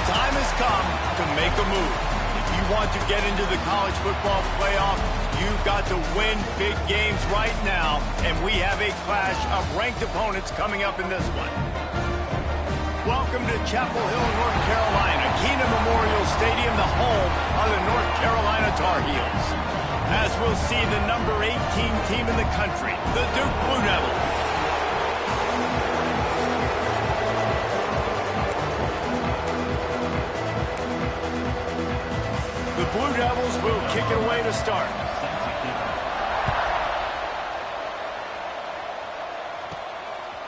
time has come to make a move. If you want to get into the college football playoff, you've got to win big games right now, and we have a clash of ranked opponents coming up in this one. Welcome to Chapel Hill, North Carolina, Kenan Memorial Stadium, the home of the North Carolina Tar Heels. As we'll see the number 18 team in the country, the Duke Blue Devils. The Blue Devils will kick it away to start.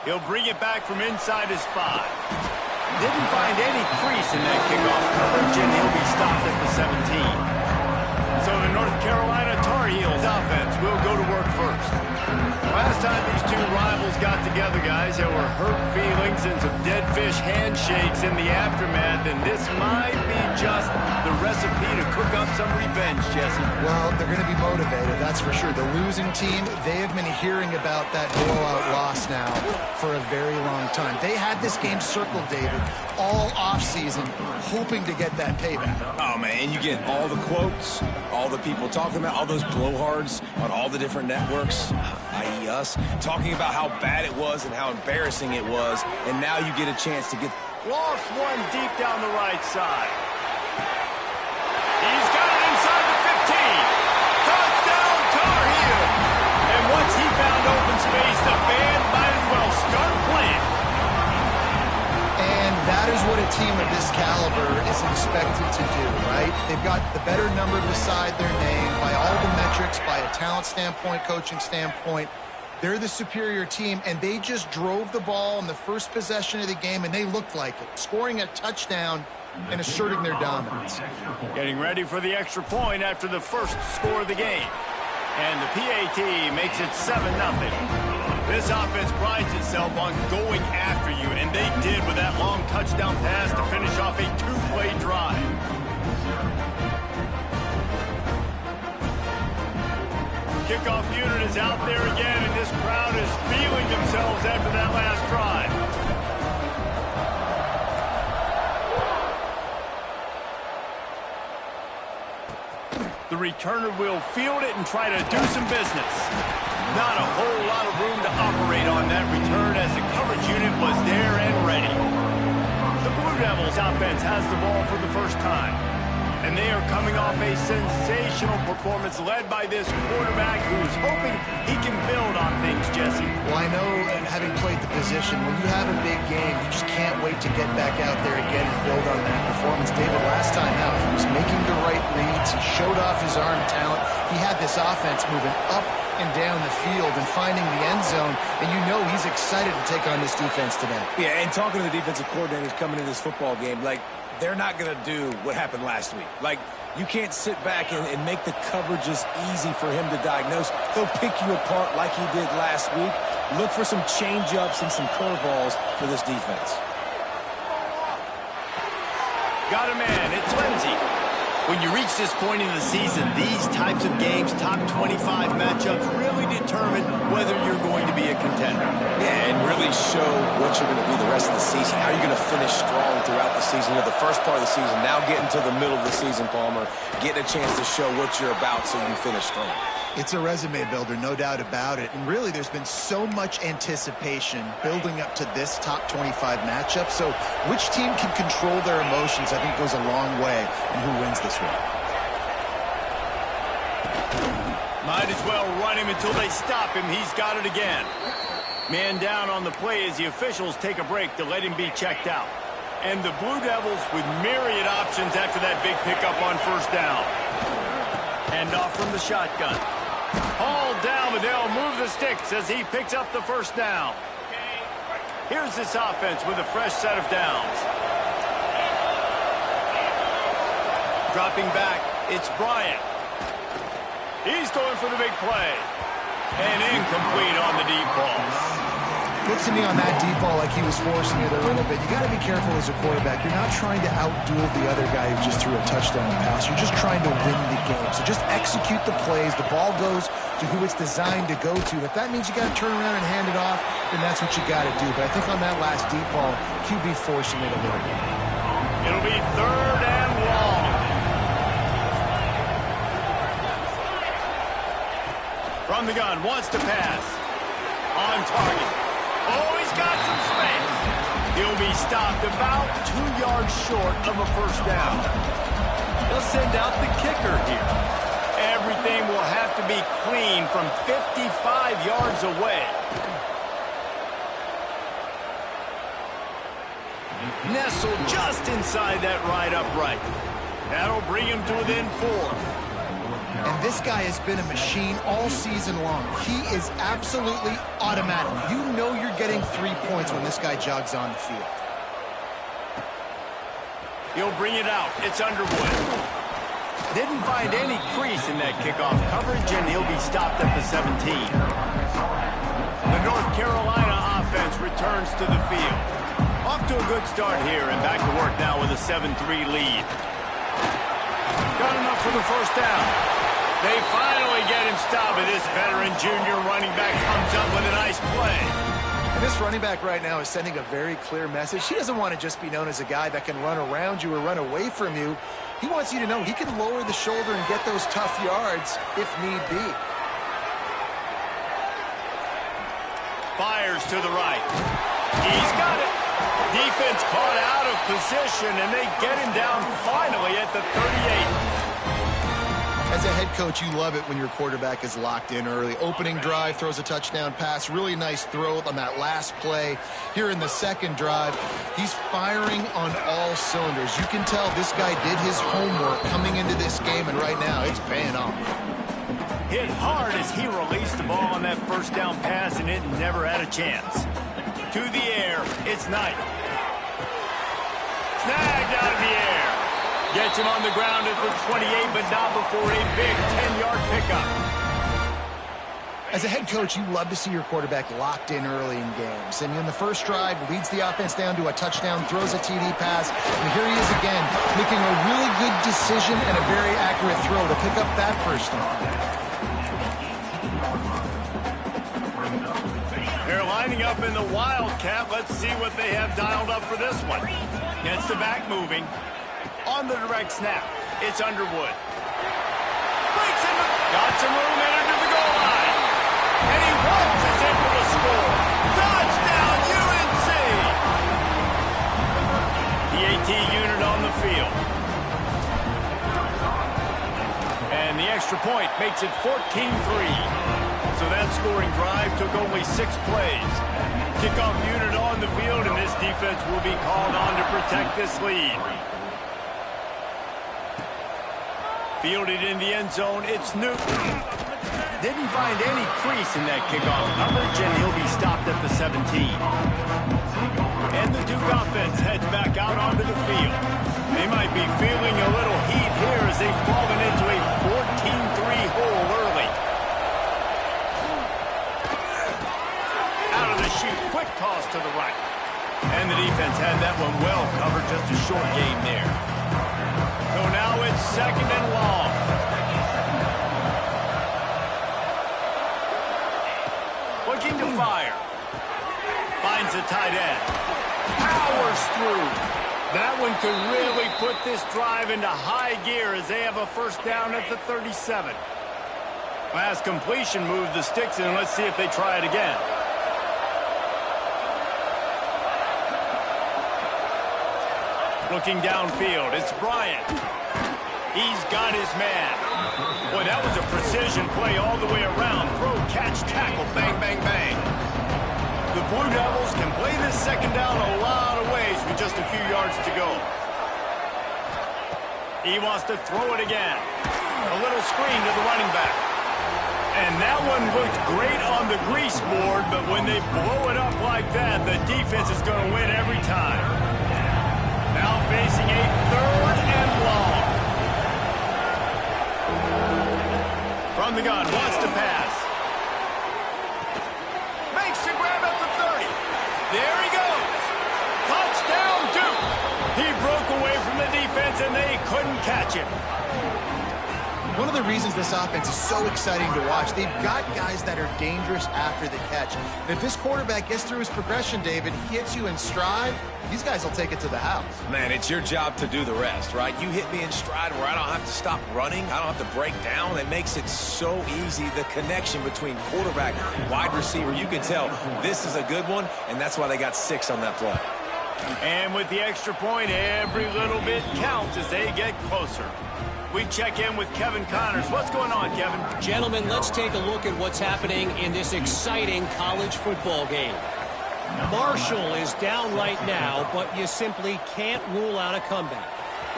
He'll bring it back from inside his 5. Didn't find any crease in that kickoff coverage, and he'll be stopped at the 17. So the North Carolina Tar Heels offense will go to work first. Last time these two rivals got together, guys, there were hurt feelings and some dead fish handshakes in the aftermath, and this might be just the recipe to cook up some revenge, Jesse. Well, they're going to be motivated, that's for sure. The losing team, they have been hearing about that blowout loss now for a very long time. They had this game circled, David, all offseason, hoping to get that payback. Oh, man, and you get all the quotes, all the people talking about, all those blowhards on all the different networks, i.e. us, talking about how bad it was and how embarrassing it was, and now you get a chance to get... Lost one deep down the right side. He's got it inside the 15. Touchdown, Tar Heel. And once he found open space, the band might as well start playing. And that is what a team of this caliber is expected to do, right? They've got the better number beside their name by all the metrics, by a talent standpoint, coaching standpoint. They're the superior team, and they just drove the ball in the first possession of the game, and they looked like it, scoring a touchdown and asserting their dominance. Getting ready for the extra point after the first score of the game. And the PAT makes it 7-0. This offense prides itself on going after you, and they did with that long touchdown pass to finish off a 2-play drive. Kickoff unit is out there again, and this crowd is feeling themselves after that last drive. The returner will field it and try to do some business. Not a whole lot of room to operate on that return as the coverage unit was there and ready. The Blue Devils offense has the ball for the first time. And they are coming off a sensational performance led by this quarterback who's hoping he can build on things, Jesse. Well, I know, having played the position, when you have a big game, you just can't wait to get back out there again and build on that performance. David, last time out, he was making the right reads. He showed off his arm talent. He had this offense moving up and down the field and finding the end zone, and you know he's excited to take on this defense today. Yeah, and talking to the defensive coordinators coming into this football game, like, they're not going to do what happened last week. Like, you can't sit back and make the coverages easy for him to diagnose. He'll pick you apart like he did last week. Look for some change-ups and some curveballs for this defense. Got a man. It's Lindsey. When you reach this point in the season, these types of games, top 25 matchups, really determine whether you're going to be a contender. Yeah, and really show what you're going to be the rest of the season. How you're going to finish strong throughout the season. You know, the first part of the season, now getting to the middle of the season, Palmer, getting a chance to show what you're about so you can finish strong. It's a resume builder, no doubt about it. And really, there's been so much anticipation building up to this top 25 matchup. So which team can control their emotions, I think, goes a long way in who wins this one. Might as well run him until they stop him. He's got it again. Man down on the play as the officials take a break to let him be checked out. And the Blue Devils with myriad options after that big pickup on first down. Hand off from the shotgun. Hauled down, but they'll move the sticks as he picks up the first down. Here's this offense with a fresh set of downs. Dropping back, it's Bryant. He's going for the big play. And incomplete on the deep ball. Looks to me on that deep ball like he was forcing it a little bit. You got to be careful as a quarterback. You're not trying to outduel the other guy who just threw a touchdown pass. You're just trying to win the game. So just execute the plays. The ball goes to who it's designed to go to. If that means you got to turn around and hand it off, then that's what you got to do. But I think on that last deep ball, QB forcing it a little bit. It'll be 3rd and long. From the gun, wants to pass. On target. Oh, he's got some space. He'll be stopped about 2 yards short of a first down. They'll send out the kicker here. Everything will have to be clean from 55 yards away. Nestled just inside that right upright. That'll bring him to within 4. And this guy has been a machine all season long. He is absolutely automatic. You know you're getting 3 points when this guy jogs on the field. He'll bring it out. It's Underwood. Didn't find any crease in that kickoff coverage, and he'll be stopped at the 17. The North Carolina offense returns to the field. Off to a good start here, and back to work now with a 7-3 lead. Got enough for the first down. They finally get him stopped, and this veteran junior running back comes up with a nice play. And this running back right now is sending a very clear message. He doesn't want to just be known as a guy that can run around you or run away from you. He wants you to know he can lower the shoulder and get those tough yards if need be. Fires to the right. He's got it. Defense caught out of position, and they get him down finally at the 38. As a head coach, you love it when your quarterback is locked in early. Opening drive, throws a touchdown pass. Really nice throw on that last play. Here in the second drive, he's firing on all cylinders. You can tell this guy did his homework coming into this game, and right now it's paying off. Hit hard as he released the ball on that first down pass, and it never had a chance. To the air, it's Knight. Snagged out of the air. Gets him on the ground at the 28, but not before a big 10-yard pickup. As a head coach, you love to see your quarterback locked in early in games. And in the first drive, leads the offense down to a touchdown, throws a TD pass, and here he is again, making a really good decision and a very accurate throw to pick up that first down. They're lining up in the Wildcat. Let's see what they have dialed up for this one. Gets the back moving. On the direct snap, it's Underwood. Breaks him. Got some room in under the goal line. And he walks us in for the score. Touchdown, UNC! The AT unit on the field. And the extra point makes it 14-3. So that scoring drive took only 6 plays. Kickoff unit on the field, and this defense will be called on to protect this lead. Fielded in the end zone, it's Newton. Didn't find any crease in that kickoff coverage, and he'll be stopped at the 17. And the Duke offense heads back out onto the field. They might be feeling a little heat here as they've fallen into a 14-3 hole early. Out of the chute, quick toss to the right. And the defense had that one well covered, just a short game there. So now it's 2nd and long. Looking to fire. Finds the tight end. Powers through. That one could really put this drive into high gear as they have a first down at the 37. Last completion moved the sticks in. Let's see if they try it again. Looking downfield, it's Bryant. He's got his man. Boy, that was a precision play all the way around. Throw, catch, tackle, bang, bang, bang. The Blue Devils can play this second down a lot of ways with just a few yards to go. He wants to throw it again. A little screen to the running back. And that one looked great on the grease board, but when they blow it up like that, the defense is going to win every time. Now facing a 3rd and long. From the gun, wants to pass. Makes the grab at the 30. There he goes. Touchdown, Duke. He broke away from the defense, and they couldn't catch him. One of the reasons this offense is so exciting to watch, they've got guys that are dangerous after the catch. And if this quarterback gets through his progression, David, he hits you in stride, these guys will take it to the house. Man, it's your job to do the rest, right? You hit me in stride where I don't have to stop running. I don't have to break down. It makes it so easy. The connection between quarterback, wide receiver, you can tell this is a good one, and that's why they got 6 on that play. And with the extra point, every little bit counts as they get closer. We check in with Kevin Connors. What's going on, Kevin? Gentlemen, let's take a look at what's happening in this exciting college football game. Marshall is down right now, but you simply can't rule out a comeback.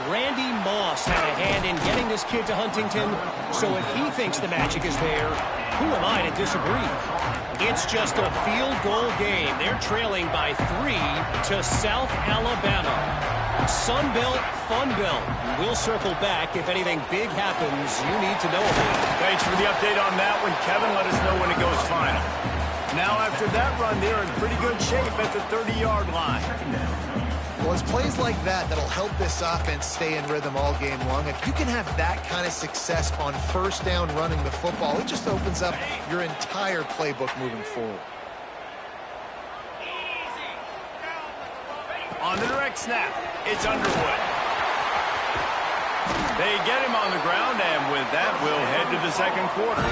Randy Moss had a hand in getting this kid to Huntington, so if he thinks the magic is there, who am I to disagree? It's just a field goal game. They're trailing by 3 to South Alabama. Sunbelt, Funbelt. We'll circle back if anything big happens you need to know about. Thanks for the update on that one, Kevin. Let us know when it goes final. Now, after that run, they're in pretty good shape at the 30-yard line. Well, it's plays like that that'll help this offense stay in rhythm all game long. If you can have that kind of success on first down running the football, it just opens up your entire playbook moving forward. On the direct snap, it's Underwood. They get him on the ground, and with that, we'll head to the second quarter.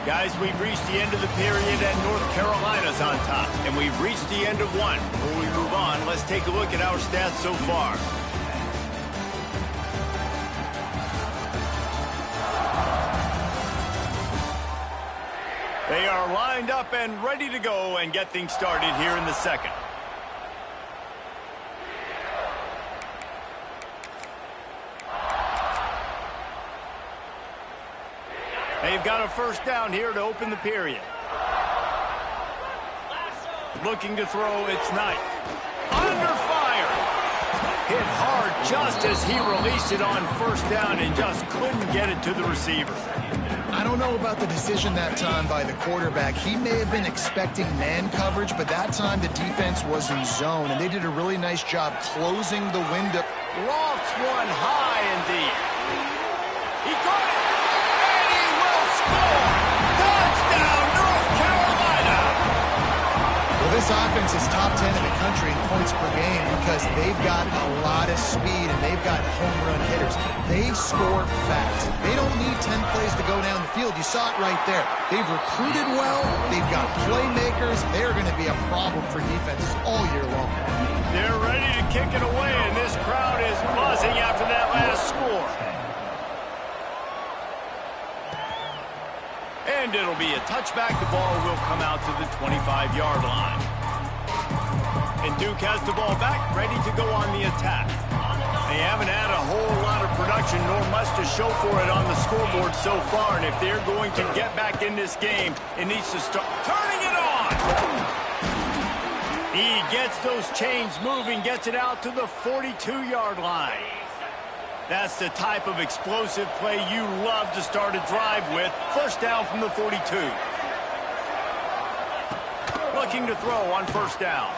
Guys, we've reached the end of the period, and North Carolina's on top. And we've reached the end of one. Before we move on, let's take a look at our stats so far. They are lined up and ready to go and get things started here in the second. They've got a first down here to open the period. Looking to throw, it's Knight. Under fire! Hit hard just as he released it on first down and just couldn't get it to the receiver. I don't know about the decision that time by the quarterback. He may have been expecting man coverage, but that time the defense was in zone, and they did a really nice job closing the window. Lofts one high indeed. He caught it, and he will score! Touchdown, North Carolina! Well, this offense is top 10 in the country in points per game because they've got a lot of speed and they've got home run hitters. They score fast. They don't need 10 plays to go down the field. You saw it right there. They've recruited well. They've got playmakers. They're going to be a problem for defenses all year long. They're ready to kick it away, and this crowd is buzzing after that last score. And it'll be a touchback. The ball will come out to the 25-yard line. And Duke has the ball back, ready to go on the attack. They haven't had a whole lot of production, nor much to show for it on the scoreboard so far. And if they're going to get back in this game, it needs to start turning it on. He gets those chains moving, gets it out to the 42-yard line. That's the type of explosive play you love to start a drive with. First down from the 42. Looking to throw on first down.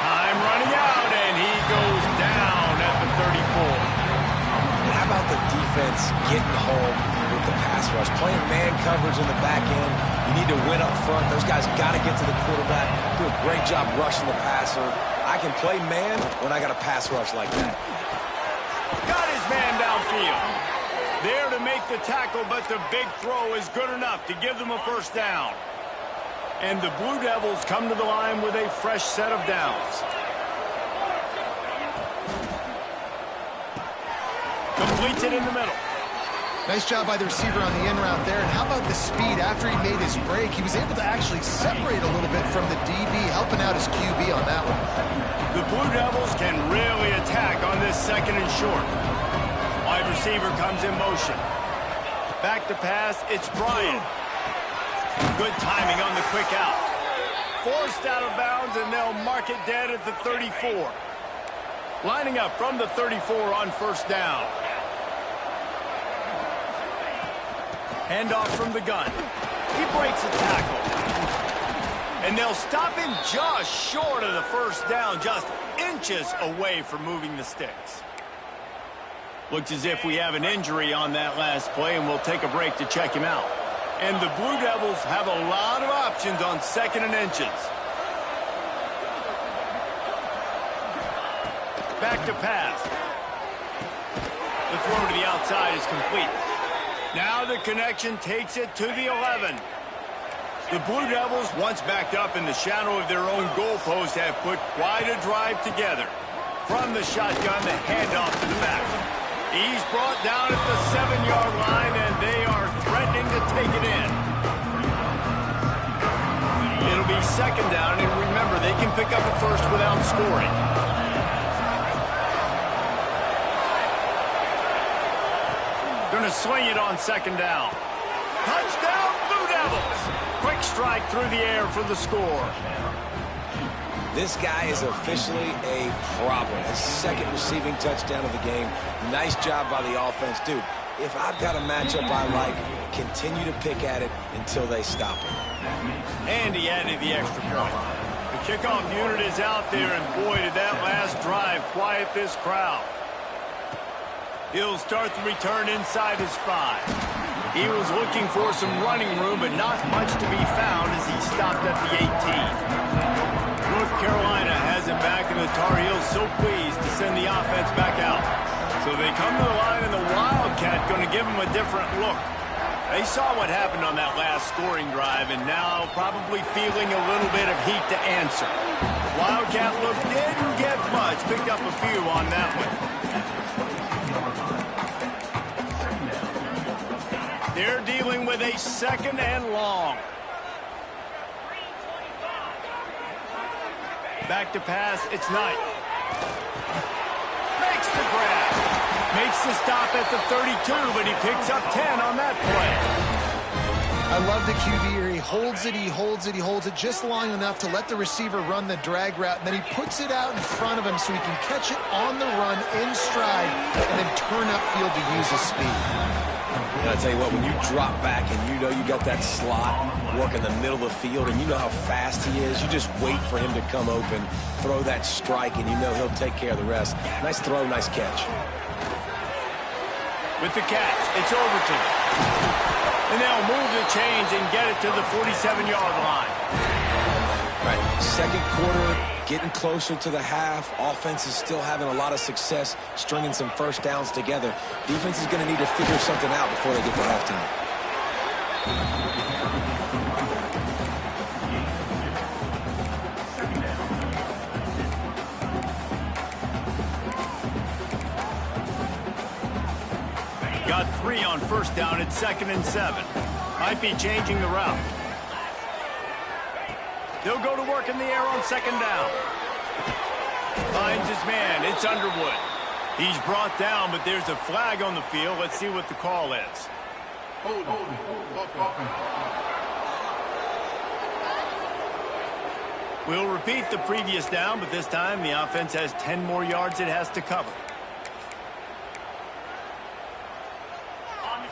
Time running out, and he goes down at the 34. And how about the defense getting home with the pass rush? Playing man coverage in the back end. You need to win up front. Those guys got to get to the quarterback. Do a great job rushing the passer. I can play man when I got a pass rush like that. Got his man downfield. There to make the tackle, but the big throw is good enough to give them a first down. And the Blue Devils come to the line with a fresh set of downs. Completes it in the middle. Nice job by the receiver on the in route there. And how about the speed? After he made his break, he was able to actually separate a little bit from the DB, helping out his QB on that one. The Blue Devils can really attack on this second and short. Wide receiver comes in motion. Back to pass, it's Bryant. Good timing on the quick out. Forced out of bounds, and they'll mark it dead at the 34. Lining up from the 34 on first down. Handoff from the gun. He breaks a tackle. And they'll stop him just short of the first down, just inches away from moving the sticks. Looks as if we have an injury on that last play, and we'll take a break to check him out. And the Blue Devils have a lot of options on 2nd and inches. Back to pass. The throw to the outside is complete. Now the connection takes it to the 11. The Blue Devils, once backed up in the shadow of their own goalpost, have put quite a drive together. From the shotgun, the handoff to the back. He's brought down at the 7-yard line, and they are threatening to take it in. It'll be 2nd down, and remember, they can pick up a first without scoring. Going to swing it on 2nd down. Touchdown, Blue Devils! Quick strike through the air for the score. This guy is officially a problem. His 2nd receiving touchdown of the game. Nice job by the offense. Dude, if I've got a matchup I like, continue to pick at it until they stop it. And he added the extra point. The kickoff unit is out there, and boy, did that last drive quiet this crowd. He'll start the return inside his 5. He was looking for some running room, but not much to be found as he stopped at the 18. North Carolina has him back, and the Tar Heels so pleased to send the offense back out. So they come to the line, and the Wildcat going to give them a different look. They saw what happened on that last scoring drive, and now probably feeling a little bit of heat to answer. The Wildcat look didn't get much, picked up a few on that one. They're dealing with a 2nd and long. Back to pass, it's Knight. Makes the grab. Makes the stop at the 32, but he picks up 10 on that play. I love the QB here. He holds it, he holds it, he holds it just long enough to let the receiver run the drag route, and then he puts it out in front of him so he can catch it on the run in stride and then turn upfield to use his speed. I tell you what, when you drop back and you know you got that slot work in the middle of the field and you know how fast he is, you just wait for him to come open, throw that strike, and you know he'll take care of the rest. Nice throw, nice catch. With the catch, it's Overton. And they'll move the chains and get it to the 47-yard line. Right, 2nd quarter, getting closer to the half. Offense is still having a lot of success stringing some first downs together. Defense is going to need to figure something out before they get to halftime. Got 3 on 1st down at 2nd and 7. Might be changing the route. They'll go to work in the air on 2nd down. Finds his man. It's Underwood. He's brought down, but there's a flag on the field. Let's see what the call is. We'll repeat the previous down, but this time the offense has 10 more yards it has to cover.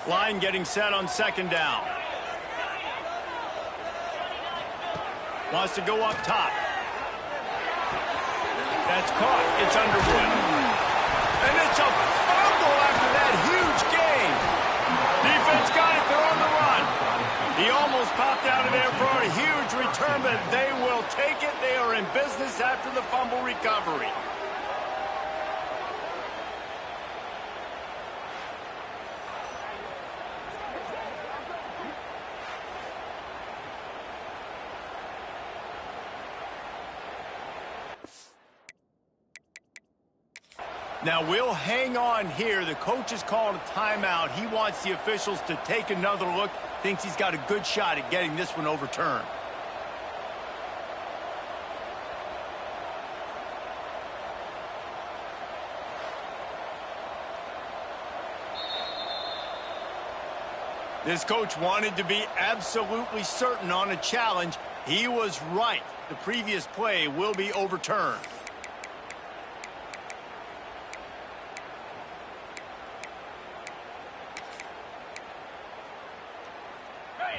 Line getting set on 2nd down. Wants to go up top. That's caught. It's Underwood. And it's a fumble after that huge gain. Defense got it. They're on the run. He almost popped out of there for a huge return, but they will take it. They are in business after the fumble recovery. Now, we'll hang on here. The coach has called a timeout. He wants the officials to take another look. Thinks he's got a good shot at getting this one overturned. This coach wanted to be absolutely certain on a challenge. He was right. The previous play will be overturned.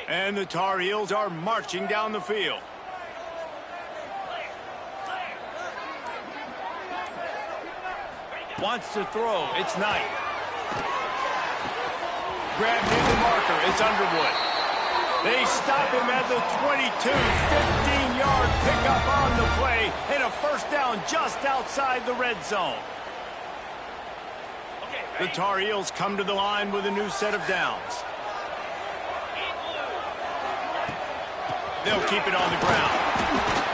And the Tar Heels are marching down the field. Wants to throw. It's Knight. Grabbed in the marker. It's Underwood. They stop him at the 22, 15-yard pickup on the play, and a first down just outside the red zone. The Tar Heels come to the line with a new set of downs. They'll keep it on the ground.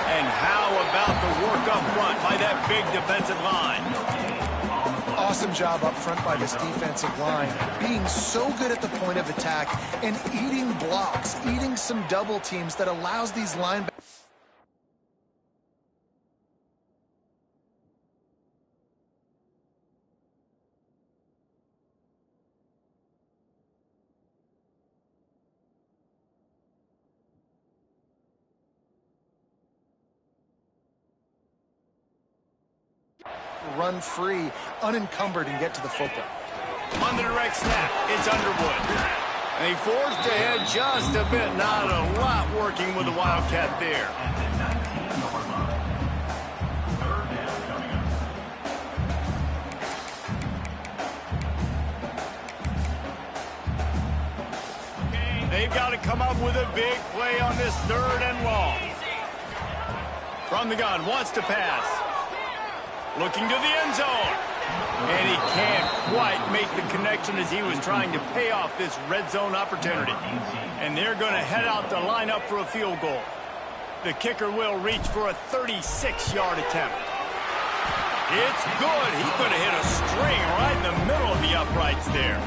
And how about the work up front by that big defensive line? Awesome job up front by this defensive line, being so good at the point of attack and eating blocks, eating some double teams that allows these linebackers. Run free, unencumbered, and get to the football. On the direct snap, it's Underwood. And he forced ahead just a bit. Not a lot working with the Wildcat there. They've got to come up with a big play on this 3rd and long. From the gun, wants to pass. Looking to the end zone. And he can't quite make the connection as he was trying to pay off this red zone opportunity. And they're going to head out to line up for a field goal. The kicker will reach for a 36-yard attempt. It's good. He's going to hit a string right in the middle of the uprights there.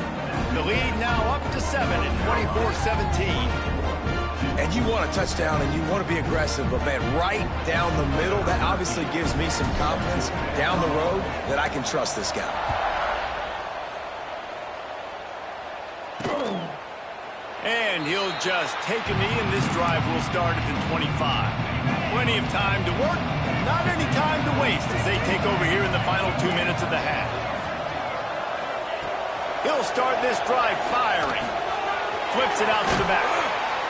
The lead now up to 7 at 24-17. And you want a touchdown and you want to be aggressive, but man, right down the middle, that obviously gives me some confidence down the road that I can trust this guy. And he'll just take a knee, and this drive will start at the 25. Plenty of time to work, not any time to waste as they take over here in the final 2 minutes of the half. He'll start this drive firing. Flips it out to the back.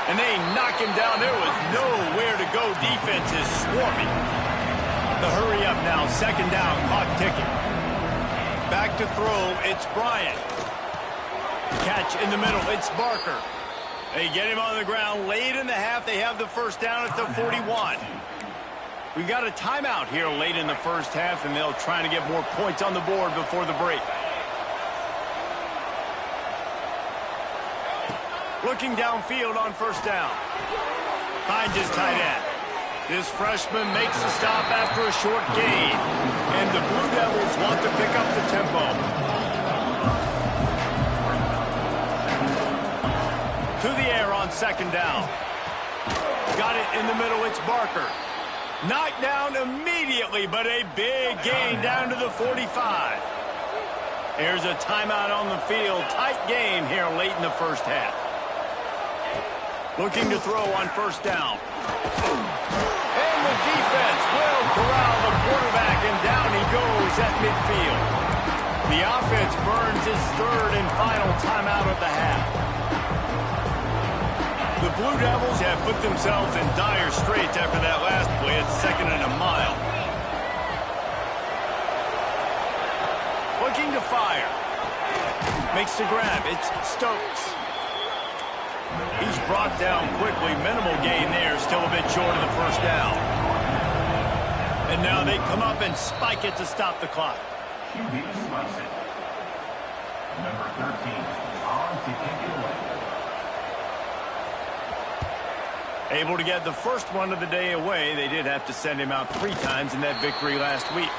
And they knock him down. There was nowhere to go. Defense is swarming. The hurry up now. 2nd down. Clock ticking. Back to throw. It's Bryant. Catch in the middle. It's Barker. They get him on the ground. Late in the half, they have the first down at the 41. We got a timeout here late in the first half, and they'll try to get more points on the board before the break. Looking downfield on first down. Finds his tight end. This freshman makes a stop after a short gain. And the Blue Devils want to pick up the tempo. To the air on 2nd down. Got it in the middle. It's Barker. Knocked down immediately, but a big gain down to the 45. Here's a timeout on the field. Tight game here late in the first half. Looking to throw on first down. And the defense will corral the quarterback, and down he goes at midfield. The offense burns his 3rd and final timeout of the half. The Blue Devils have put themselves in dire straits after that last play at 2nd and a mile. Looking to fire. Makes the grab. It's Stokes. He's brought down quickly. Minimal gain there. Still a bit short of the first down. And now they come up and spike it to stop the clock. QB spikes it. Number 13, on to kick it away. Able to get the first one of the day away. They did have to send him out 3 times in that victory last week.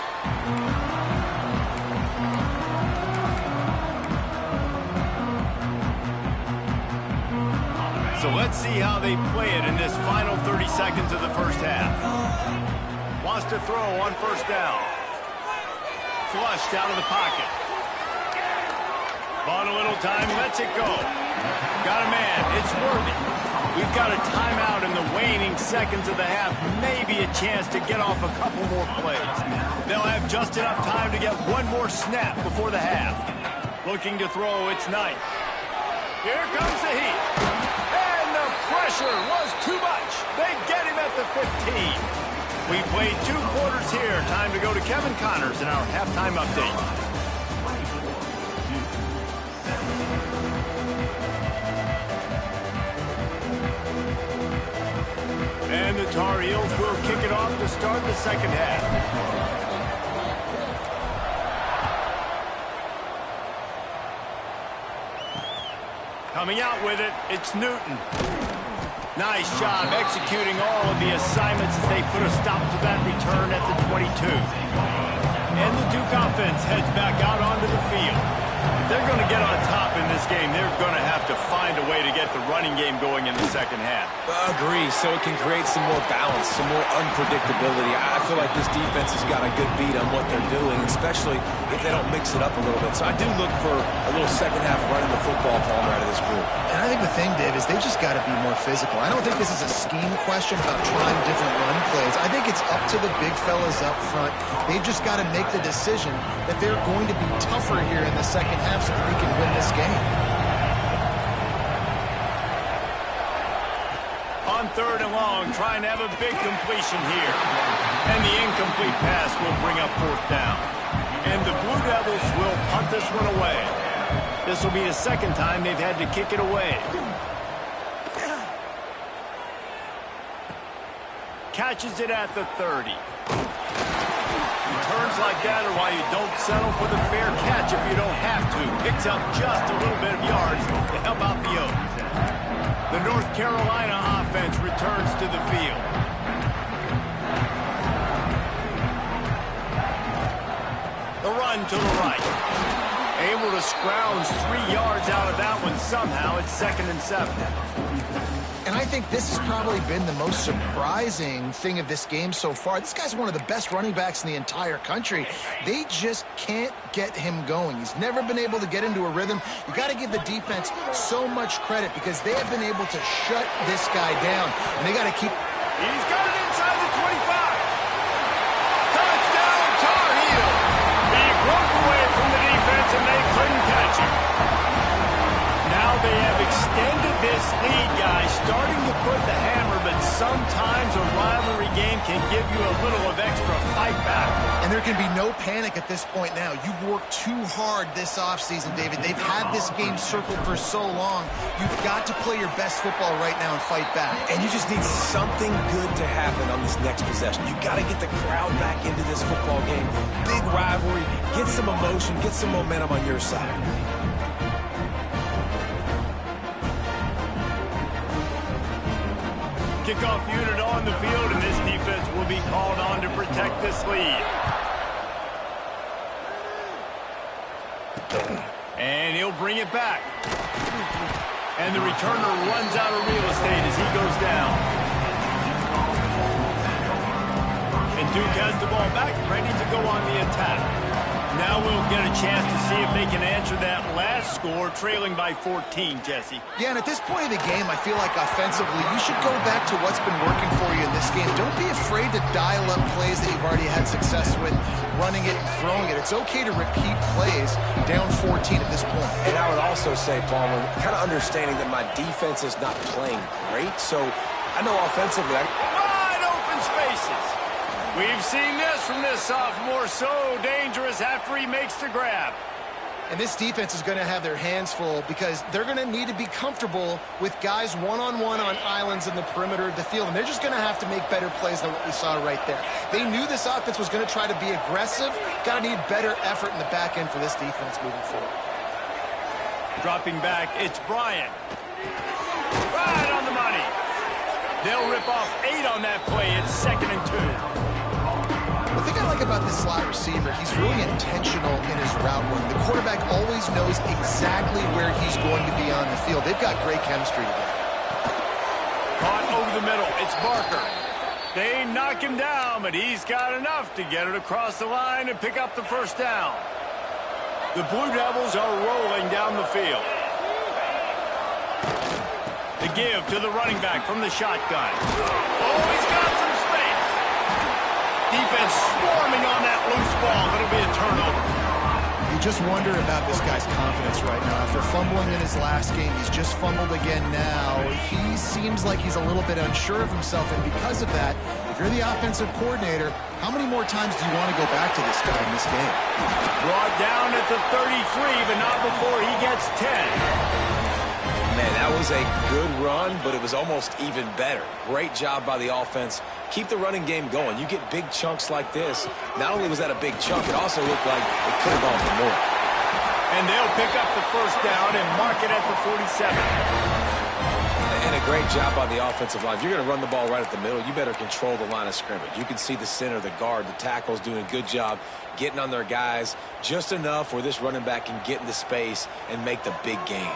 So let's see how they play it in this final 30 seconds of the first half. Wants to throw on first down. Flushed out of the pocket. Bought a little time, lets it go. Got a man, it's Worthy. We've got a timeout in the waning seconds of the half. Maybe a chance to get off a couple more plays. They'll have just enough time to get one more snap before the half. Looking to throw, it's Knight. Here comes the heat. And the pressure was too much. They get him at the 15. We played 2 quarters here. Time to go to Kevin Connors in our halftime update. Tar Heels will kick it off to start the second half. Coming out with it, it's Newton. Nice job executing all of the assignments as they put a stop to that return at the 22. And the Duke offense heads back out onto the field. If they're going to get on top in this game, they're going to have to find a way to get the running game going in the second half. Agree, so it can create some more balance, some more unpredictability. I feel like this defense has got a good beat on what they're doing, especially if they don't mix it up a little bit. So I do look for a little second half running the football Palmer out of this group. And I think the thing, Dave, is they just got to be more physical. I don't think this is a scheme question about trying different run plays. I think it's up to the big fellas up front. They've just got to make the decision that they're going to be tougher here in the second half so that they can win this game. On 3rd and long, trying to have a big completion here. And the incomplete pass will bring up 4th down. And the Blue Devils will punt this one away. This will be the second time they've had to kick it away. Catches it at the 30. Returns like that are why you don't settle for the fair catch if you don't have to. Picks up just a little bit of yards to help out the Oaks. The North Carolina offense returns to the field. The run to the right. Able to scrounge 3 yards out of that one somehow. It's 2nd and 7. And I think this has probably been the most surprising thing of this game so far. This guy's one of the best running backs in the entire country. They just can't get him going. He's never been able to get into a rhythm. You got to give the defense so much credit because they have been able to shut this guy down. And they got to keep... He's got it inside the 25. Touchdown, Tar Heel. He broke away from the defense and they couldn't catch him. Now they have extended this lead, guys, starting to put the hammer, but sometimes a rivalry game can give you a little of extra fight back. And there can be no panic at this point now. You've worked too hard this offseason, David. They've had this game circled for so long. You've got to play your best football right now and fight back. And you just need something good to happen on this next possession. You got to get the crowd back into this football game. Big rivalry. Get some emotion. Get some momentum on your side. Kickoff unit on the field, and this defense will be called on to protect this lead. And he'll bring it back. And the returner runs out of real estate as he goes down. And Duke has the ball back, ready to go on the attack. Now we'll get a chance to see if they can answer that last score, trailing by 14, Jesse. Yeah, and at this point of the game, I feel like offensively, you should go back to what's been working for you in this game. Don't be afraid to dial up plays that you've already had success with, running it and throwing it. It's okay to repeat plays down 14 at this point. And I would also say, Palmer, kind of understanding that my defense is not playing great, so I know offensively... Wide open spaces. We've seen this from this sophomore, so dangerous after he makes the grab. And this defense is going to have their hands full because they're going to need to be comfortable with guys one-on-one on islands in the perimeter of the field. And they're just going to have to make better plays than what we saw right there. They knew this offense was going to try to be aggressive. Got to need better effort in the back end for this defense moving forward. Dropping back, it's Bryant. Right on the money. They'll rip off 8 on that play. It's 2nd and 2. The thing I like about this slot receiver, he's really intentional in his route run. The quarterback always knows exactly where he's going to be on the field. They've got great chemistry together. Caught over the middle. It's Barker. They knock him down, but he's got enough to get it across the line and pick up the 1st down. The Blue Devils are rolling down the field. The give to the running back from the shotgun. Oh, he's got some space. Defense swarming on that loose ball. It'll be a turnover. You just wonder about this guy's confidence right now. After fumbling in his last game, he's just fumbled again now. He seems like he's a little bit unsure of himself, and because of that, if you're the offensive coordinator, how many more times do you want to go back to this guy in this game? Brought down at the 33, but not before he gets 10. Man, that was a good run, but it was almost even better. Great job by the offense. Keep the running game going. You get big chunks like this. Not only was that a big chunk, it also looked like it could have gone for more. And they'll pick up the first down and mark it at the 47. And a great job by the offensive line. If you're going to run the ball right at the middle, you better control the line of scrimmage. You can see the center, the guard, the tackles doing a good job getting on their guys just enough where this running back can get into space and make the big gain.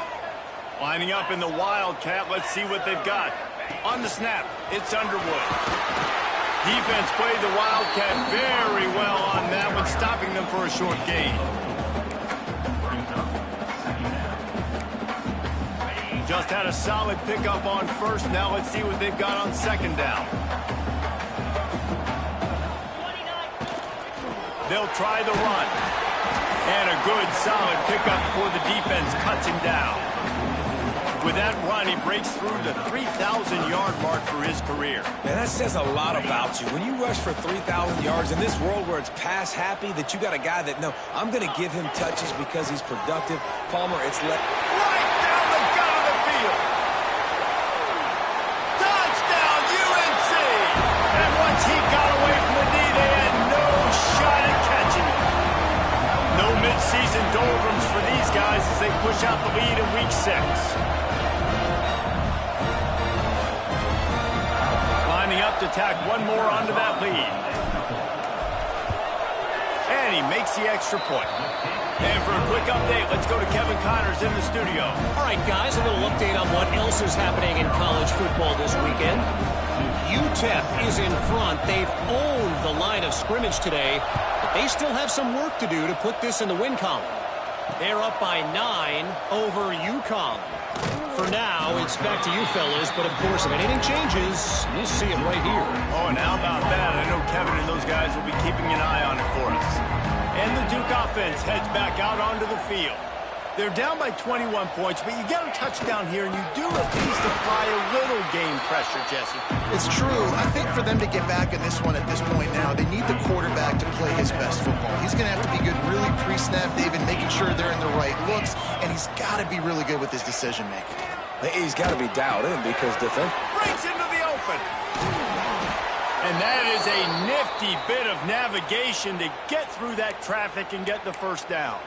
Lining up in the Wildcat. Let's see what they've got. On the snap, it's Underwood. Defense played the Wildcat very well on that one, stopping them for a short gain. Just had a solid pickup on first. Now let's see what they've got on second down. They'll try the run. And a good, solid pickup before the defense cuts him down. With that run, he breaks through the 3,000-yard mark for his career. Man, that says a lot about you. When you rush for 3,000 yards in this world where it's pass happy, that you got a guy that, no, I'm going to give him touches because he's productive. Palmer, it's let right down the gut of the field. Touchdown, UNC! And once he got away from the knee, they had no shot at catching him. No midseason doldrums for these guys as they push out the lead in Week 6. Up to tack one more onto that lead. And he makes the extra point. And for a quick update, let's go to Kevin Connors in the studio. All right, guys, a little update on what else is happening in college football this weekend. UTEP is in front. They've owned the line of scrimmage today, but they still have some work to do to put this in the win column. They're up by 9 over UConn. For now, it's back to you fellas, but of course, if anything changes, you'll see it right here. Oh, and how about that? I know Kevin and those guys will be keeping an eye on it for us. And the Duke offense heads back out onto the field. They're down by 21 points, but you get a touchdown here, and you do at least apply a little game pressure, Jesse. It's true. I think for them to get back in this one at this point now, they need the quarterback to play his best football. He's going to have to be good really pre-snap, David, making sure they're in the right looks, and he's got to be really good with his decision-making. He's got to be dialed in because defense breaks into the open. And that is a nifty bit of navigation to get through that traffic and get the first down.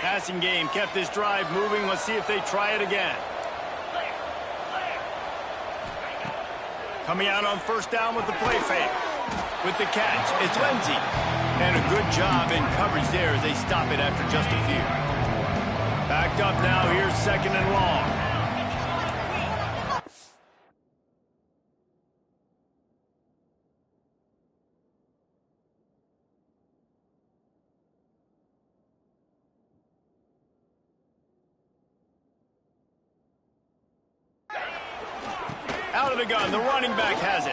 Passing game kept this drive moving. Let's see if they try it again. Coming out on first down with the play fake. With the catch, it's Lindsey. And a good job in coverage there as they stop it after just a few. Backed up now, here's second and long. Out of the gun, the running back has it.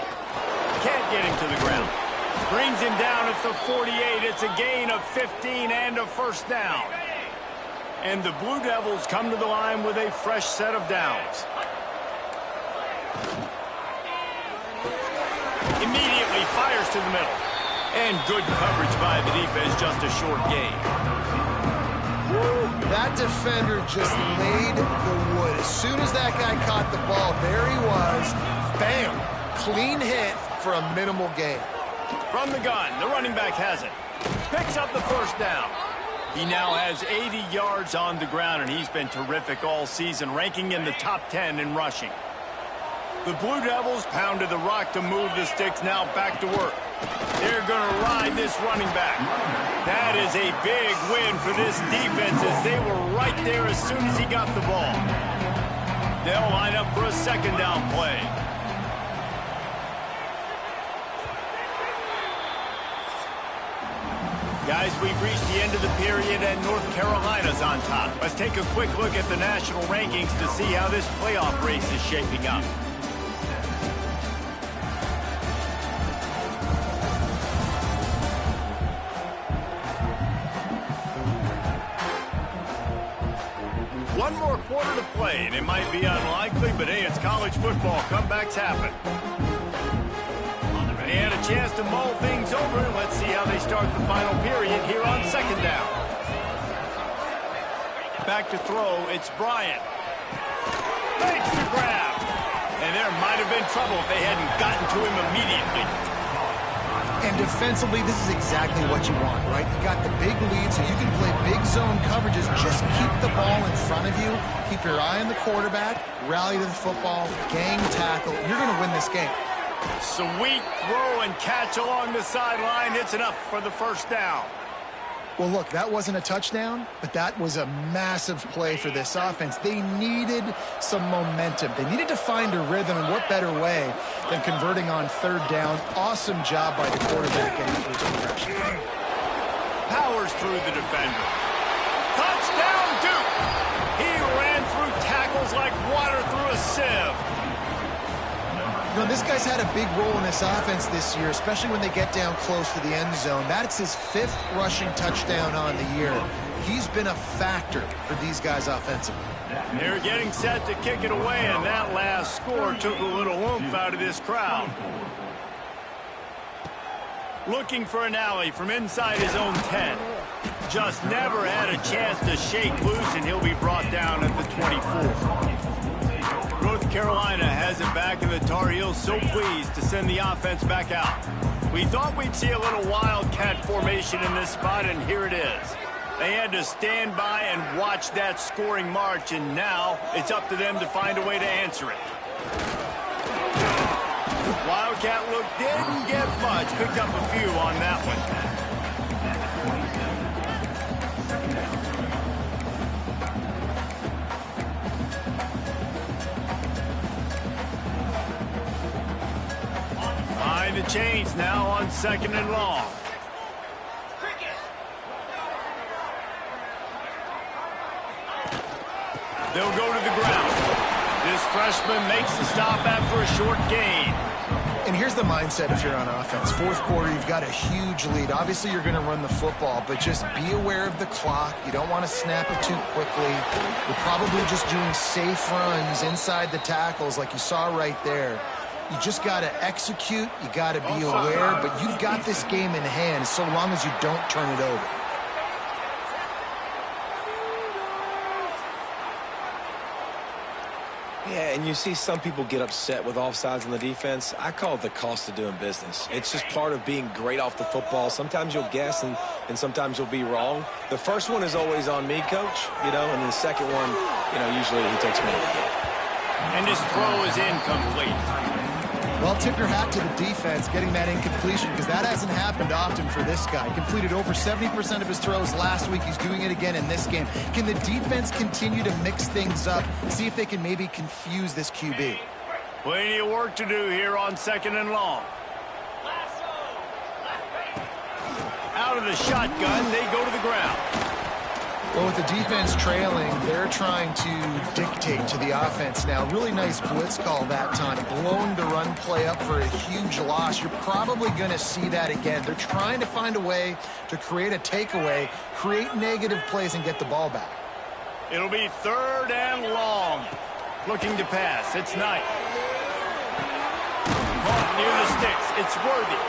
Can't get him to the ground. Brings him down at the 48. It's a gain of 15 and a first down. And the Blue Devils come to the line with a fresh set of downs. Immediately fires to the middle. And good coverage by the defense, just a short gain. That defender just laid the wood. As soon as that guy caught the ball, there he was. Bam! Clean hit for a minimal gain. From the gun, the running back has it. Picks up the first down. He now has 80 yards on the ground, and he's been terrific all season, ranking in the top 10 in rushing. The Blue Devils pounded the rock to move the sticks, now back to work. They're going to ride this running back. That is a big win for this defense as they were right there as soon as he got the ball. They'll line up for a second down play. Guys, we've reached the end of the period and North Carolina's on top. Let's take a quick look at the national rankings to see how this playoff race is shaping up. One more quarter to play, and it might be unlikely, but hey, it's college football. Comebacks happen. They had a chance to mull things over, and let's see how they start the final period here on second down. Back to throw, it's Bryant. Makes the grab. And there might have been trouble if they hadn't gotten to him immediately. And defensively, this is exactly what you want, right? You got the big lead, so you can play big zone coverages. Just keep the ball in front of you. Keep your eye on the quarterback. Rally to the football. Gang tackle. You're going to win this game. Sweet throw and catch along the sideline. It's enough for the first down. Well, look, that wasn't a touchdown, but that was a massive play for this offense. They needed some momentum. They needed to find a rhythm, and what better way than converting on third down. Awesome job by the quarterback getting through his progression. Powers through the defender. Touchdown, Duke! He ran through tackles like water through a sieve. You know, this guy's had a big role in this offense this year, especially when they get down close to the end zone. That's his 5th rushing touchdown on the year. He's been a factor for these guys offensively. They're getting set to kick it away, and that last score took a little oomph out of this crowd. Looking for an alley from inside his own 10. Just never had a chance to shake loose, and he'll be brought down at the 24. North Carolina has it back, and the Tar Heels so pleased to send the offense back out. We thought we'd see a little wildcat formation in this spot, and here it is. They had to stand by and watch that scoring march, and now it's up to them to find a way to answer it. Wildcat look didn't get much. Picked up a few on that one. Find the chains now on 2nd and long. They'll go to the ground. This freshman makes the stop after a short gain. And here's the mindset if you're on offense. 4th quarter, you've got a huge lead. Obviously, you're going to run the football, but just be aware of the clock. You don't want to snap it too quickly. You're probably just doing safe runs inside the tackles like you saw right there. You just got to execute. You got to be aware, but you've got this game in hand so long as you don't turn it over. Yeah, and you see some people get upset with offsides on the defense. I call it the cost of doing business. It's just part of being great off the football. Sometimes you'll guess and sometimes you'll be wrong. The first one is always on me, coach, and then the second one, usually he takes me. And his throw is incomplete. Well, tip your hat to the defense getting that incompletion, because that hasn't happened often for this guy. Completed over 70% of his throws last week. He's doing it again in this game. Can the defense continue to mix things up, see if they can maybe confuse this QB? Plenty of work to do here on 2nd and long. Out of the shotgun, they go to the ground. Well, with the defense trailing, they're trying to dictate to the offense now. Really nice blitz call that time, blowing the run play up for a huge loss. You're probably going to see that again. They're trying to find a way to create a takeaway, create negative plays, and get the ball back. It'll be 3rd and long. Looking to pass. It's Knight. Caught near the sticks. It's Worthy.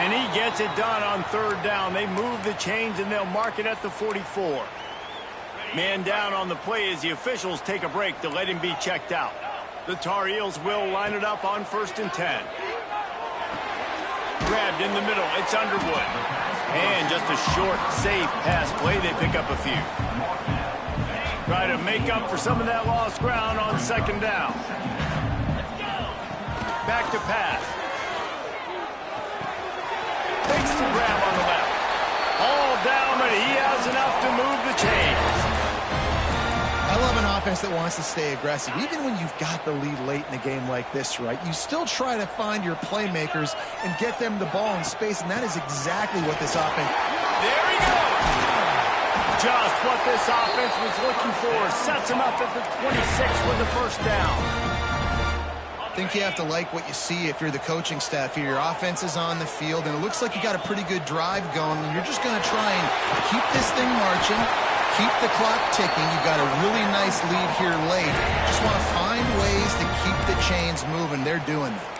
And he gets it done on 3rd down. They move the chains, and they'll mark it at the 44. Man down on the play as the officials take a break to let him be checked out. The Tar Heels will line it up on 1st and 10. Grabbed in the middle. It's Underwood. And just a short, safe pass play. They pick up a few. Try to make up for some of that lost ground on 2nd down. Back to pass. Takes the grab on the left. All down, but he has enough to move the chains. I love an offense that wants to stay aggressive. Even when you've got the lead late in a game like this, right, you still try to find your playmakers and get them the ball in space, and that is exactly what this offense... There he goes! Just what this offense was looking for. Sets him up at the 26 with the 1st down. I think you have to like what you see if you're the coaching staff here. Your offense is on the field, and it looks like you got a pretty good drive going, and you're just going to try and keep this thing marching, keep the clock ticking. You've got a really nice lead here late. Just want to find ways to keep the chains moving. They're doing that.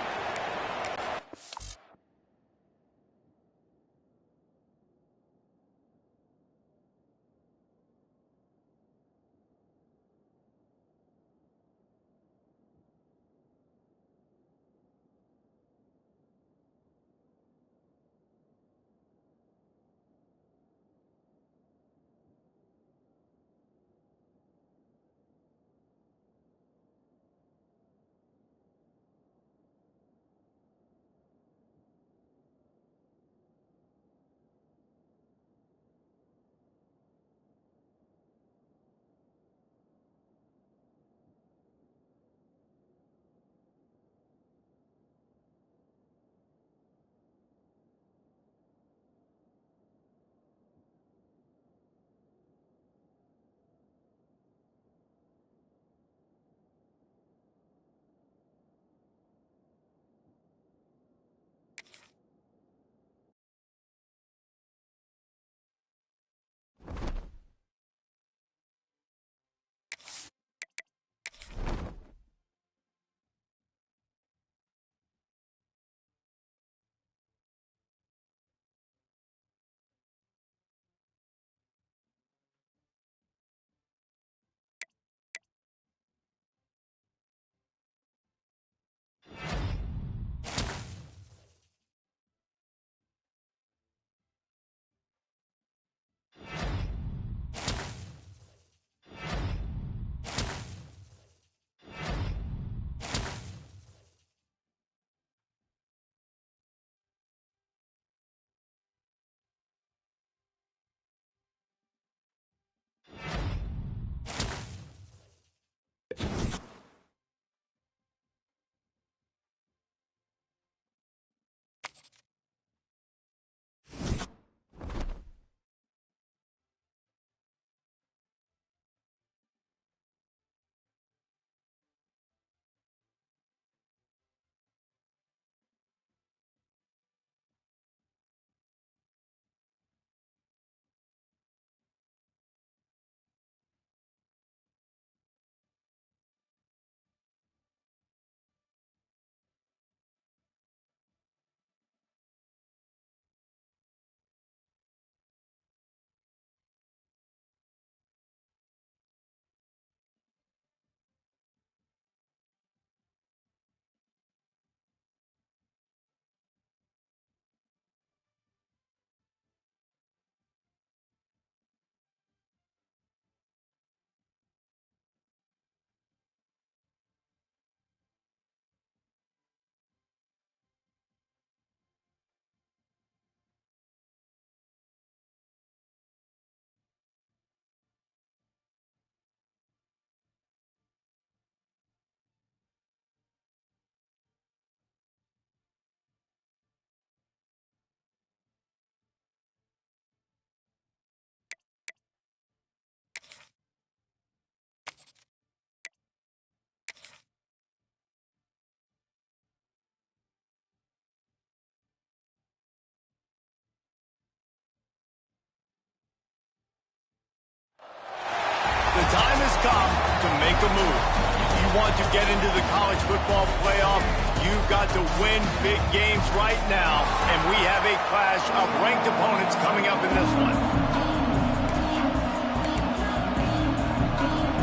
come to make a move. If you want to get into the college football playoff, you've got to win big games right now, and we have a clash of ranked opponents coming up in this one.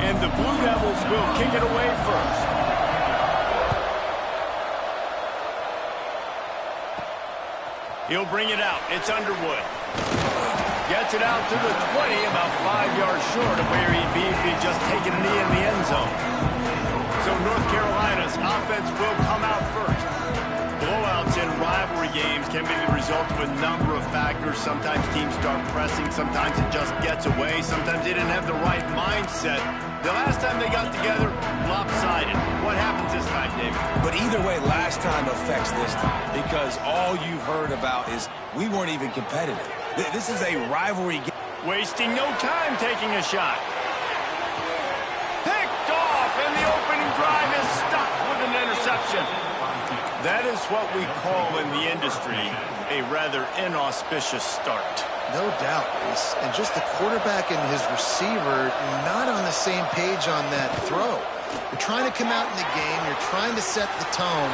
And the Blue Devils will kick it away first. He'll bring it out. It's Underwood. Gets it out to the 20, about 5 yards short of where he'd be if he'd just taken a knee in the end zone. So North Carolina's offense will come out first. Blowouts in rivalry games can be the result of a number of factors. Sometimes teams start pressing. Sometimes it just gets away. Sometimes they didn't have the right mindset. The last time they got together, lopsided. What happens this time, David? But either way, last time affects this time because all you've heard about is we weren't even competitive. This is a rivalry game. Wasting no time taking a shot. Picked off, and the opening drive is stopped with an interception. That is what we call in the industry a rather inauspicious start. No doubt, Reese. And just the quarterback and his receiver not on the same page on that throw. You're trying to come out in the game. You're trying to set the tone.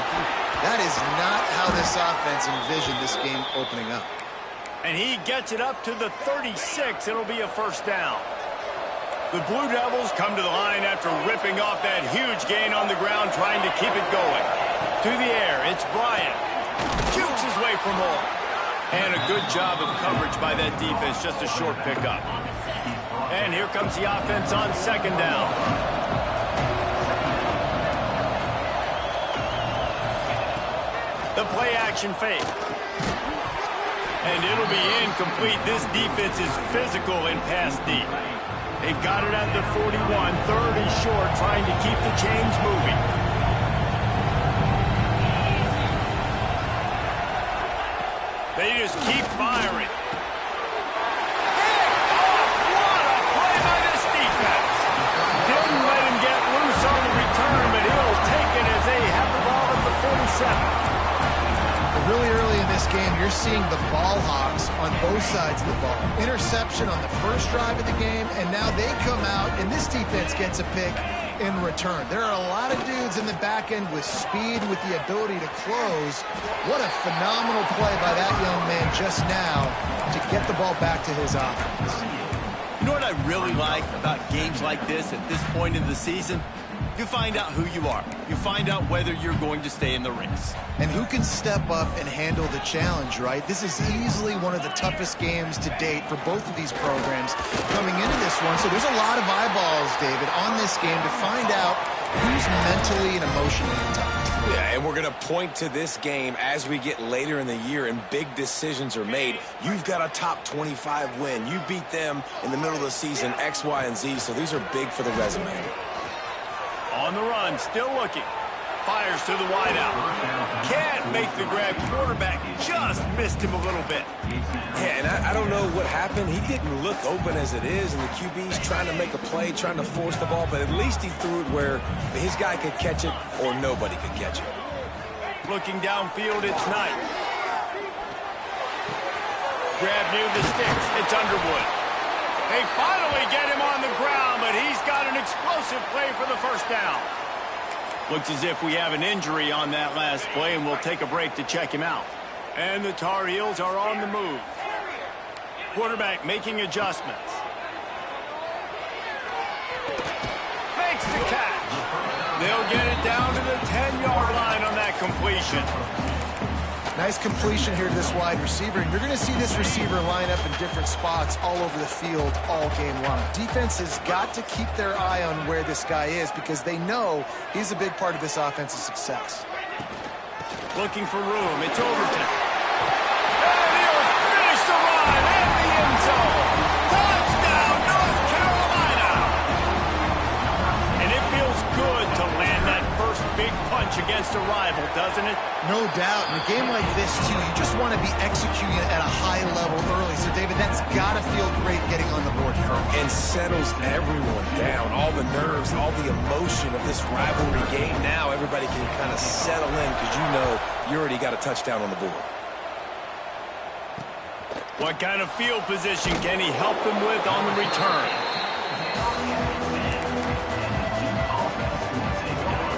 That is not how this offense envisioned this game opening up. And he gets it up to the 36. It'll be a first down. The Blue Devils come to the line after ripping off that huge gain on the ground, trying to keep it going. To the air, it's Bryant. Jukes his way for more. And a good job of coverage by that defense, just a short pickup. And here comes the offense on second down. The play action fake. And it'll be incomplete. This defense is physical and pass deep. They've got it at the 41, third and short, trying to keep the chains moving. They just keep firing. What a play by this defense. Didn't let him get loose on the return, but he'll take it as they have the ball at the 47. Really early in this game, you're seeing the ball hawks on both sides of the ball. Interception on the first drive of the game, and now they come out, and this defense gets a pick in return. There are a lot of dudes in the back end with speed, with the ability to close. What a phenomenal play by that young man just now to get the ball back to his offense. You know what I really like about games like this at this point in the season? You find out who you are. You find out whether you're going to stay in the race. And who can step up and handle the challenge, right? This is easily one of the toughest games to date for both of these programs coming into this one. So there's a lot of eyeballs, David, on this game to find out who's mentally and emotionally tough. Yeah, and we're going to point to this game as we get later in the year and big decisions are made. You've got a top 25 win. You beat them in the middle of the season, X, Y, and Z, so these are big for the resume. On the run, still looking. Fires to the wideout. Can't make the grab. Quarterback just missed him a little bit. Yeah, and I don't know what happened. He didn't look open as it is, and the QB's trying to make a play, trying to force the ball, but at least he threw it where his guy could catch it or nobody could catch it. Looking downfield, it's Knight. Grab near the sticks. It's Underwood. They finally get him on the ground, but he's got an explosive play for the first down. Looks as if we have an injury on that last play, and we'll take a break to check him out. And the Tar Heels are on the move. Quarterback making adjustments. Makes the catch. They'll get it down to the 10-yard line on that completion. Nice completion here to this wide receiver. And you're going to see this receiver line up in different spots all over the field all game long. Defense has got to keep their eye on where this guy is because they know he's a big part of this offense's success. Looking for room. It's Overton. And he'll finish the run in the end zone. Touchdown, North Carolina. And it feels good to land that first big punch against a rival, doesn't it? No doubt. In a game like this, too, you just want to be executing at a high level early. So, David, that's got to feel great getting on the board first. And settles everyone down. All the nerves, all the emotion of this rivalry game. Now everybody can kind of settle in because you know you already got a touchdown on the board. What kind of field position can he help them with on the return?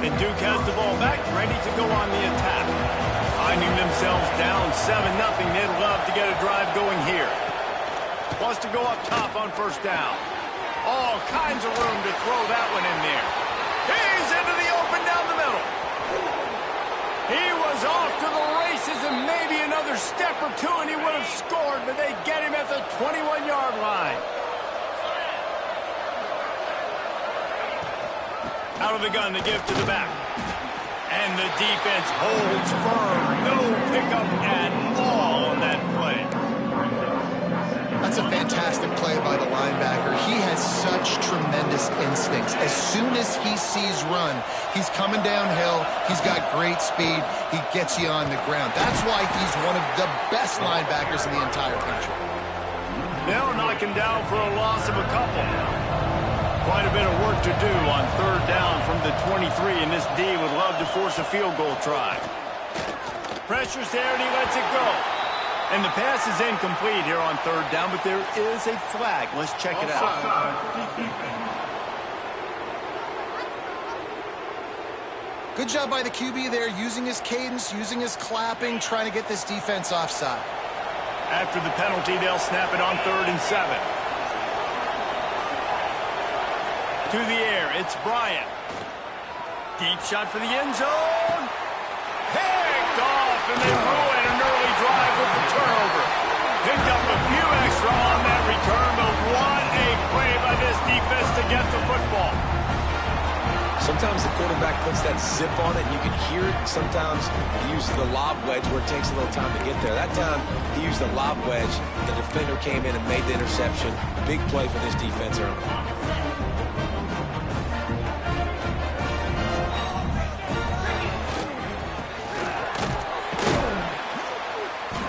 And Duke has the ball back, ready to go on the attack. Finding themselves down 7-0, they'd love to get a drive going here. Wants to go up top on first down. All kinds of room to throw that one in there. He's into the open down the middle. He was off to the races, and maybe another step or two and he would have scored, but they get him at the 21-yard line. Out of the gun to give to the back. And the defense holds firm. No pickup at all on that play. That's a fantastic play by the linebacker. He has such tremendous instincts. As soon as he sees run, he's coming downhill. He's got great speed. He gets you on the ground. That's why he's one of the best linebackers in the entire country. They'll knock him down for a loss of a couple. Quite a bit of work to do on third down from the 23, and this D would love to force a field goal try. Pressure's there, and he lets it go. And the pass is incomplete here on third down, but there is a flag. Let's check it out. Good job by the QB there, using his cadence, using his clapping, trying to get this defense offside. After the penalty, they'll snap it on 3rd and 7. To the air, it's Bryant. Deep shot for the end zone. Picked off, and they ruin an early drive with the turnover. Picked up a few extra on that return, but what a play by this defense to get the football. Sometimes the quarterback puts that zip on it, and you can hear it. Sometimes he uses the lob wedge where it takes a little time to get there. That time, he used the lob wedge. The defender came in and made the interception. Big play for this defense early.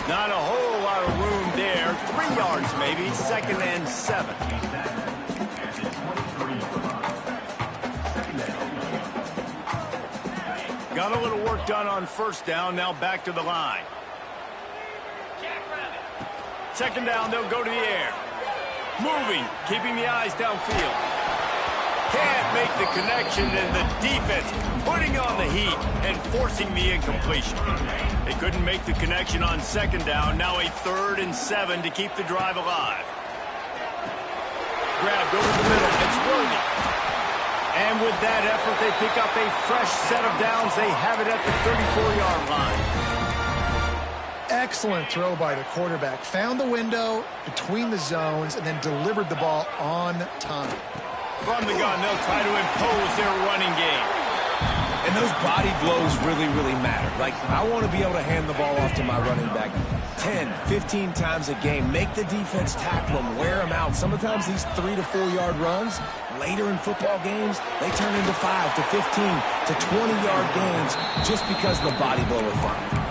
Not a whole lot of room there. 3 yards maybe. 2nd and 7. Got a little work done on first down. Now back to the line. 2nd down, they'll go to the air. Moving, keeping the eyes downfield. Can't make the connection, and the defense putting on the heat and forcing the incompletion. They couldn't make the connection on 2nd down. Now a 3rd and 7 to keep the drive alive. Grabbed over the middle. It's Worthy. And with that effort, they pick up a fresh set of downs. They have it at the 34-yard line. Excellent throw by the quarterback. Found the window between the zones and then delivered the ball on time. From the gun, they'll try to impose their running game. And those body blows really, really matter. Like, I want to be able to hand the ball off to my running back 10, 15 times a game. Make the defense tackle them, wear them out. Sometimes these 3 to 4 yard runs, later in football games, they turn into 5 to 15 to 20-yard gains just because of the body blow requirement.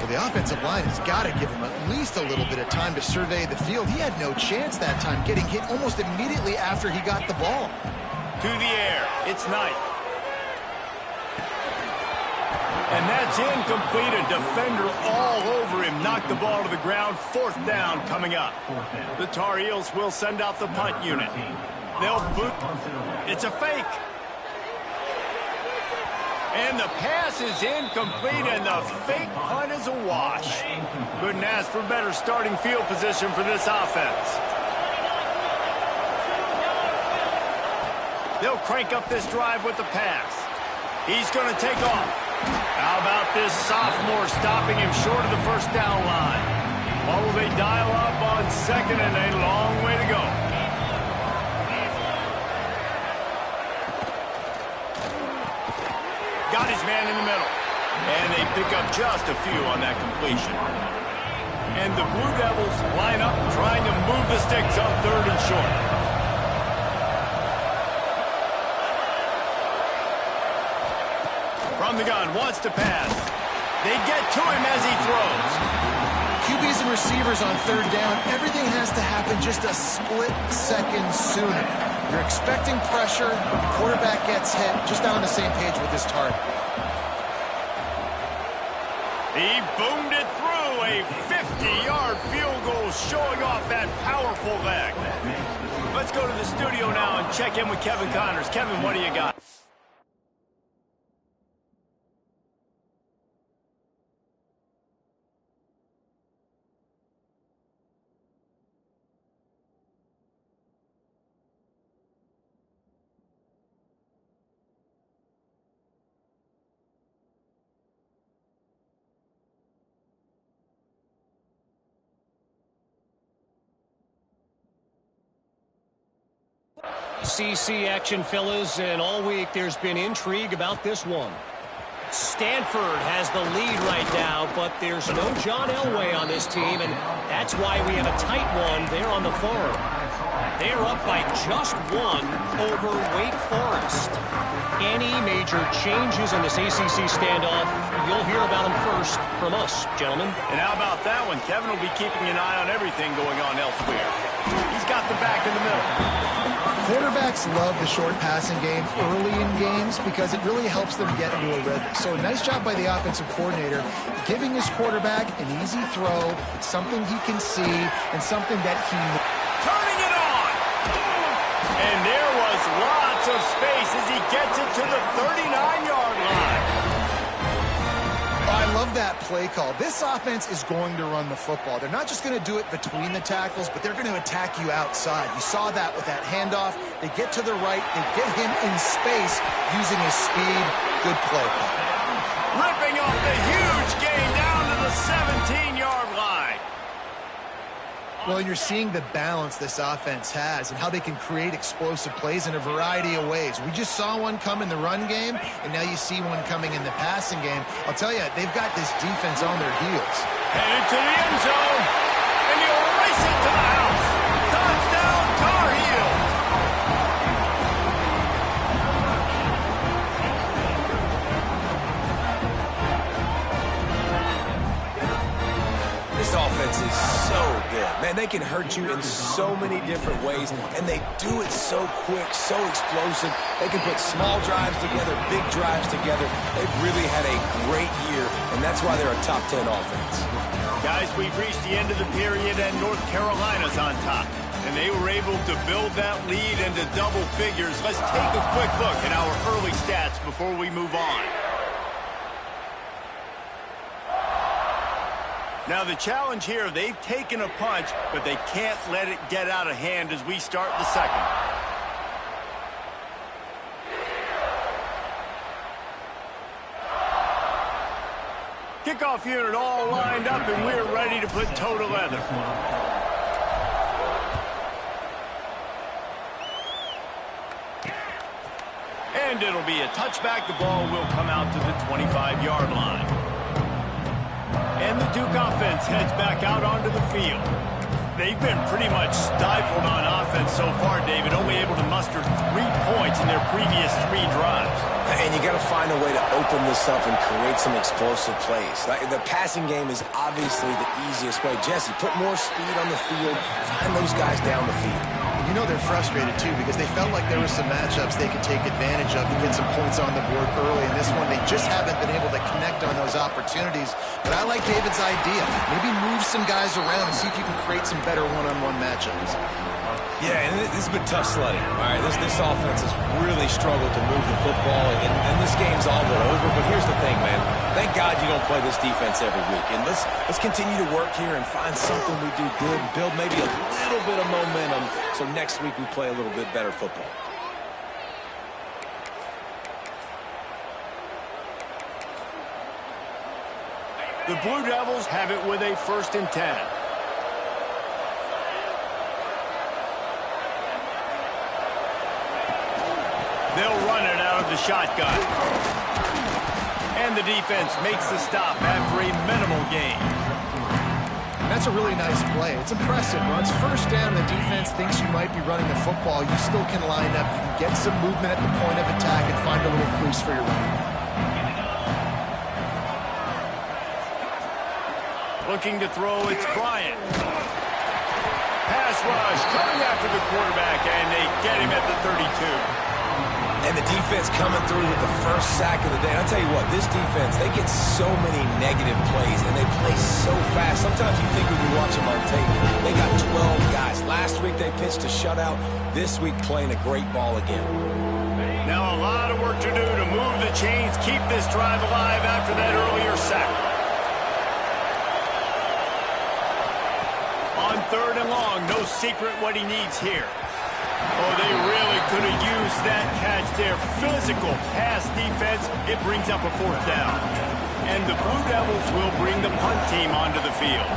Well, the offensive line has got to give him at least a little bit of time to survey the field. He had no chance that time, getting hit almost immediately after he got the ball. To the air, it's Knight. And that's incomplete. A defender all over him. Knocked the ball to the ground. 4th down coming up. The Tar Heels will send out the punt unit. They'll boot. It's a fake. And the pass is incomplete, and the fake punt is a wash. Couldn't ask for better starting field position for this offense. They'll crank up this drive with the pass. He's going to take off. How about this sophomore stopping him short of the 1st down line? What will they dial up on 2nd, and a long way to go? Got his man in the middle. And they pick up just a few on that completion. And the Blue Devils line up trying to move the sticks on 3rd and short. From the gun, wants to pass. They get to him as he throws. QBs and receivers on 3rd down, everything has to happen just a split second sooner. You're expecting pressure, the quarterback gets hit, just not on the same page with his target. He boomed it through, a 50-yard field goal showing off that powerful leg. Let's go to the studio now and check in with Kevin Connors. Kevin, what do you got? ACC action, fellas, and all week there's been intrigue about this one. Stanford has the lead right now, but there's no John Elway on this team, and that's why we have a tight one there on the farm. They're up by just one over Wake Forest. Any major changes in this ACC standoff, you'll hear about them first from us, gentlemen. And how about that one? Kevin will be keeping an eye on everything going on elsewhere. He's got the back in the middle. Quarterbacks love the short passing game early in games because it really helps them get into a rhythm. So a nice job by the offensive coordinator giving his quarterback an easy throw, something he can see, and something that he knows. Turning it on! And there was lots of space as he gets it to the 39-yard line. I love that play call. This offense is going to run the football. They're not just going to do it between the tackles, but they're going to attack you outside. You saw that with that handoff. They get to the right. They get him in space using his speed. Good play call. Ripping off the huge gain down to the 17-yard line. Well, and you're seeing the balance this offense has and how they can create explosive plays in a variety of ways. We just saw one come in the run game, and now you see one coming in the passing game. I'll tell you, they've got this defense on their heels. Headed to the end zone, and he'll race it to the house. Touchdown, Tar Heels. This offense is so good. Man, they can hurt you in so many different ways, and they do it so quick, so explosive. They can put small drives together, big drives together. They've really had a great year, and that's why they're a top 10 offense. Guys, we've reached the end of the period, and North Carolina's on top. And they were able to build that lead into double figures. Let's take a quick look at our early stats before we move on. Now, the challenge here, they've taken a punch, but they can't let it get out of hand as we start the second. Kickoff unit all lined up, and we're ready to put toe to leather. And it'll be a touchback. The ball will come out to the 25-yard line. And the Duke offense heads back out onto the field. They've been pretty much stifled on offense so far, David, only able to muster 3 points in their previous 3 drives. And you got to find a way to open this up and create some explosive plays. Like, the passing game is obviously the easiest way. Jesse, put more speed on the field, find those guys down the field. You know they're frustrated, too, because they felt like there were some matchups they could take advantage of to get some points on the board early. In this one, they just haven't been able to connect on those opportunities. But I like David's idea. Maybe move some guys around and see if you can create some better one-on-one matchups. Yeah, and this has been tough sledding. All right, this offense has really struggled to move the football, and this game's all but over. But here's the thing, man. Thank God you don't play this defense every week. And let's continue to work here and find something we do good, build maybe a little bit of momentum so next week we play a little bit better football. The Blue Devils have it with a 1st and 10. They'll run it out of the shotgun. And the defense makes the stop after a minimal gain. That's a really nice play. It's impressive. When it's 1st down, the defense thinks you might be running the football. You still can line up. You can get some movement at the point of attack and find a little crease for your running back. Looking to throw, it's Bryant. Pass rush, coming after the quarterback, and they get him at the 32. And the defense coming through with the 1st sack of the day. I'll tell you what, this defense, they get so many negative plays, and they play so fast. Sometimes you think when you watch them on tape, they got 12 guys. Last week they pitched a shutout. This week playing a great ball again. Now a lot of work to do to move the chains, keep this drive alive after that earlier sack. On 3rd and long, no secret what he needs here. Oh, they really could have used that catch there. Physical pass defense. It brings up a 4th down. And the Blue Devils will bring the punt team onto the field.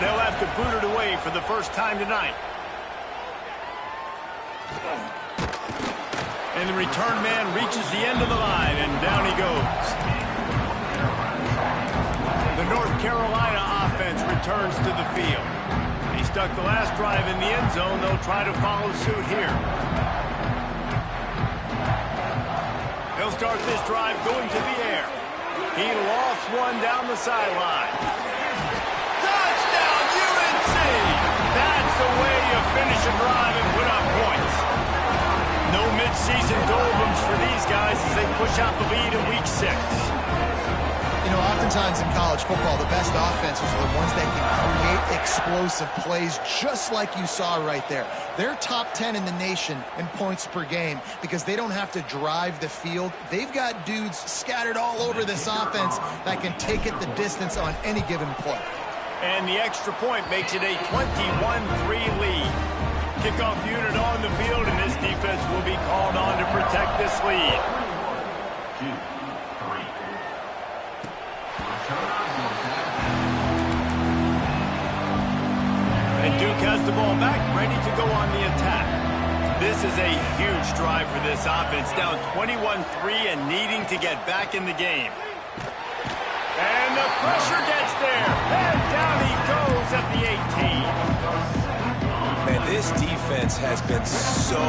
They'll have to boot it away for the first time tonight. And the return man reaches the end of the line, and down he goes. The North Carolina offense returns to the field. He stuck the last drive in the end zone. They'll try to follow suit here. He'll start this drive going to the air. He lost one down the sideline. Touchdown, UNC! That's the way you finish a drive and put up points. No mid-season doldrums for these guys as they push out the lead in Week 6. You know, oftentimes in college football, the best offenses are the ones that can create explosive plays just like you saw right there. They're top 10 in the nation in points per game because they don't have to drive the field. They've got dudes scattered all over this offense that can take it the distance on any given play. And the extra point makes it a 21-3 lead. Kickoff unit on the field, and this defense will be called on to protect this lead. 2, 3. And Duke has the ball back, ready to go on the attack. This is a huge drive for this offense, down 21-3 and needing to get back in the game. And the pressure gets there, and down he goes at the 18. Man, this defense has been so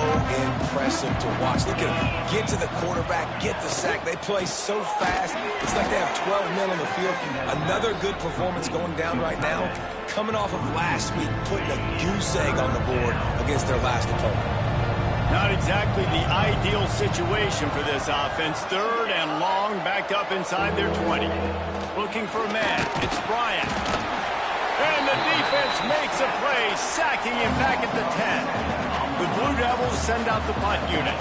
impressive to watch. Look at them. Get to the quarterback, get the sack. They play so fast. It's like they have 12 men on the field. Another good performance going down right now. Coming off of last week, putting a goose egg on the board against their last opponent. Not exactly the ideal situation for this offense. 3rd and long, backed up inside their 20. Looking for a man. It's Bryant. And the defense makes a play, sacking him back at the 10. The Blue Devils send out the punt unit.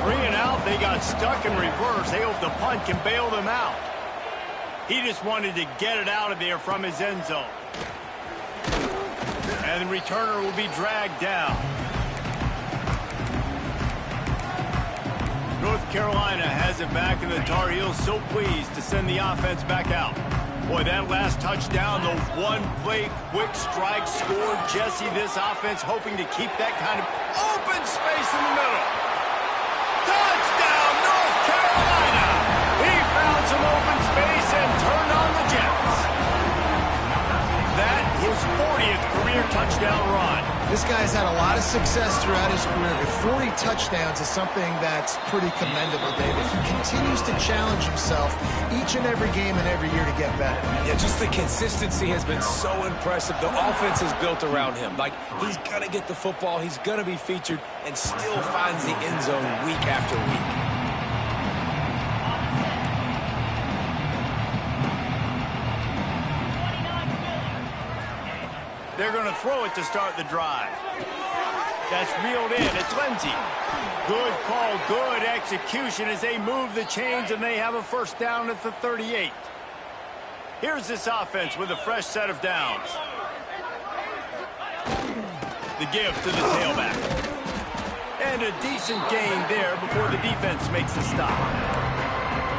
3 and out, they got stuck in reverse. They hope the punt can bail them out. He just wanted to get it out of there from his end zone. And the returner will be dragged down. North Carolina has it back, and the Tar Heels so pleased to send the offense back out. Boy, that last touchdown, the one-play quick strike scored. Jesse, this offense hoping to keep that kind of open space in the middle. Touchdown, North Carolina! He found some open space and turned on the Jets. That his 40th career touchdown run. This guy's had a lot of success throughout his career, but 40 touchdowns is something that's pretty commendable, David. He continues to challenge himself each and every game and every year to get better. Yeah, just the consistency has been so impressive. The offense is built around him. Like, he's going to get the football, he's going to be featured, and still finds the end zone week after week. They're going to throw it to start the drive. That's reeled in. It's Lindsey. Good call, good execution as they move the chains, and they have a first down at the 38. Here's this offense with a fresh set of downs. The give to the tailback. And a decent gain there before the defense makes the stop.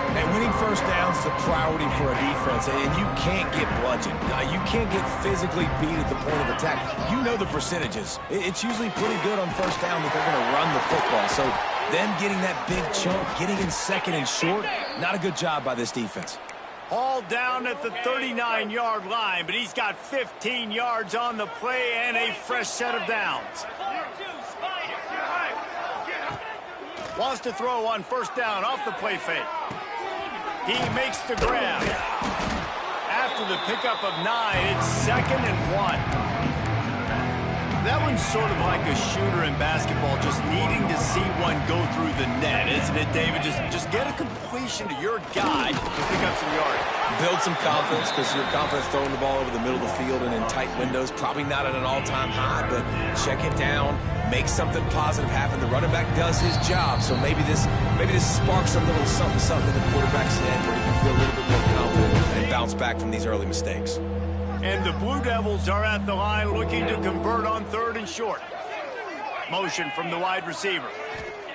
And winning first downs is a priority for a defense, and you can't get bludgeoned. You can't get physically beat at the point of attack. You know the percentages. It's usually pretty good on first down that they're going to run the football. So them getting that big chunk, getting in second and short, not a good job by this defense. All down at the 39-yard line, but he's got 15 yards on the play and a fresh set of downs. Wants to throw on first down off the play fake. He makes the grab. After the pickup of 9, it's 2nd and 1. That one's sort of like a shooter in basketball, just needing to see one go through the net, isn't it, David? Just get a completion to your guy to pick up some yards. Build some confidence, because your confidence throwing the ball over the middle of the field and in tight windows, probably not at an all-time high, but check it down, make something positive happen. The running back does his job, so maybe this sparks a little something in the quarterback's head where he can feel a little bit more confident and bounce back from these early mistakes. And the Blue Devils are at the line looking to convert on 3rd and short. Motion from the wide receiver.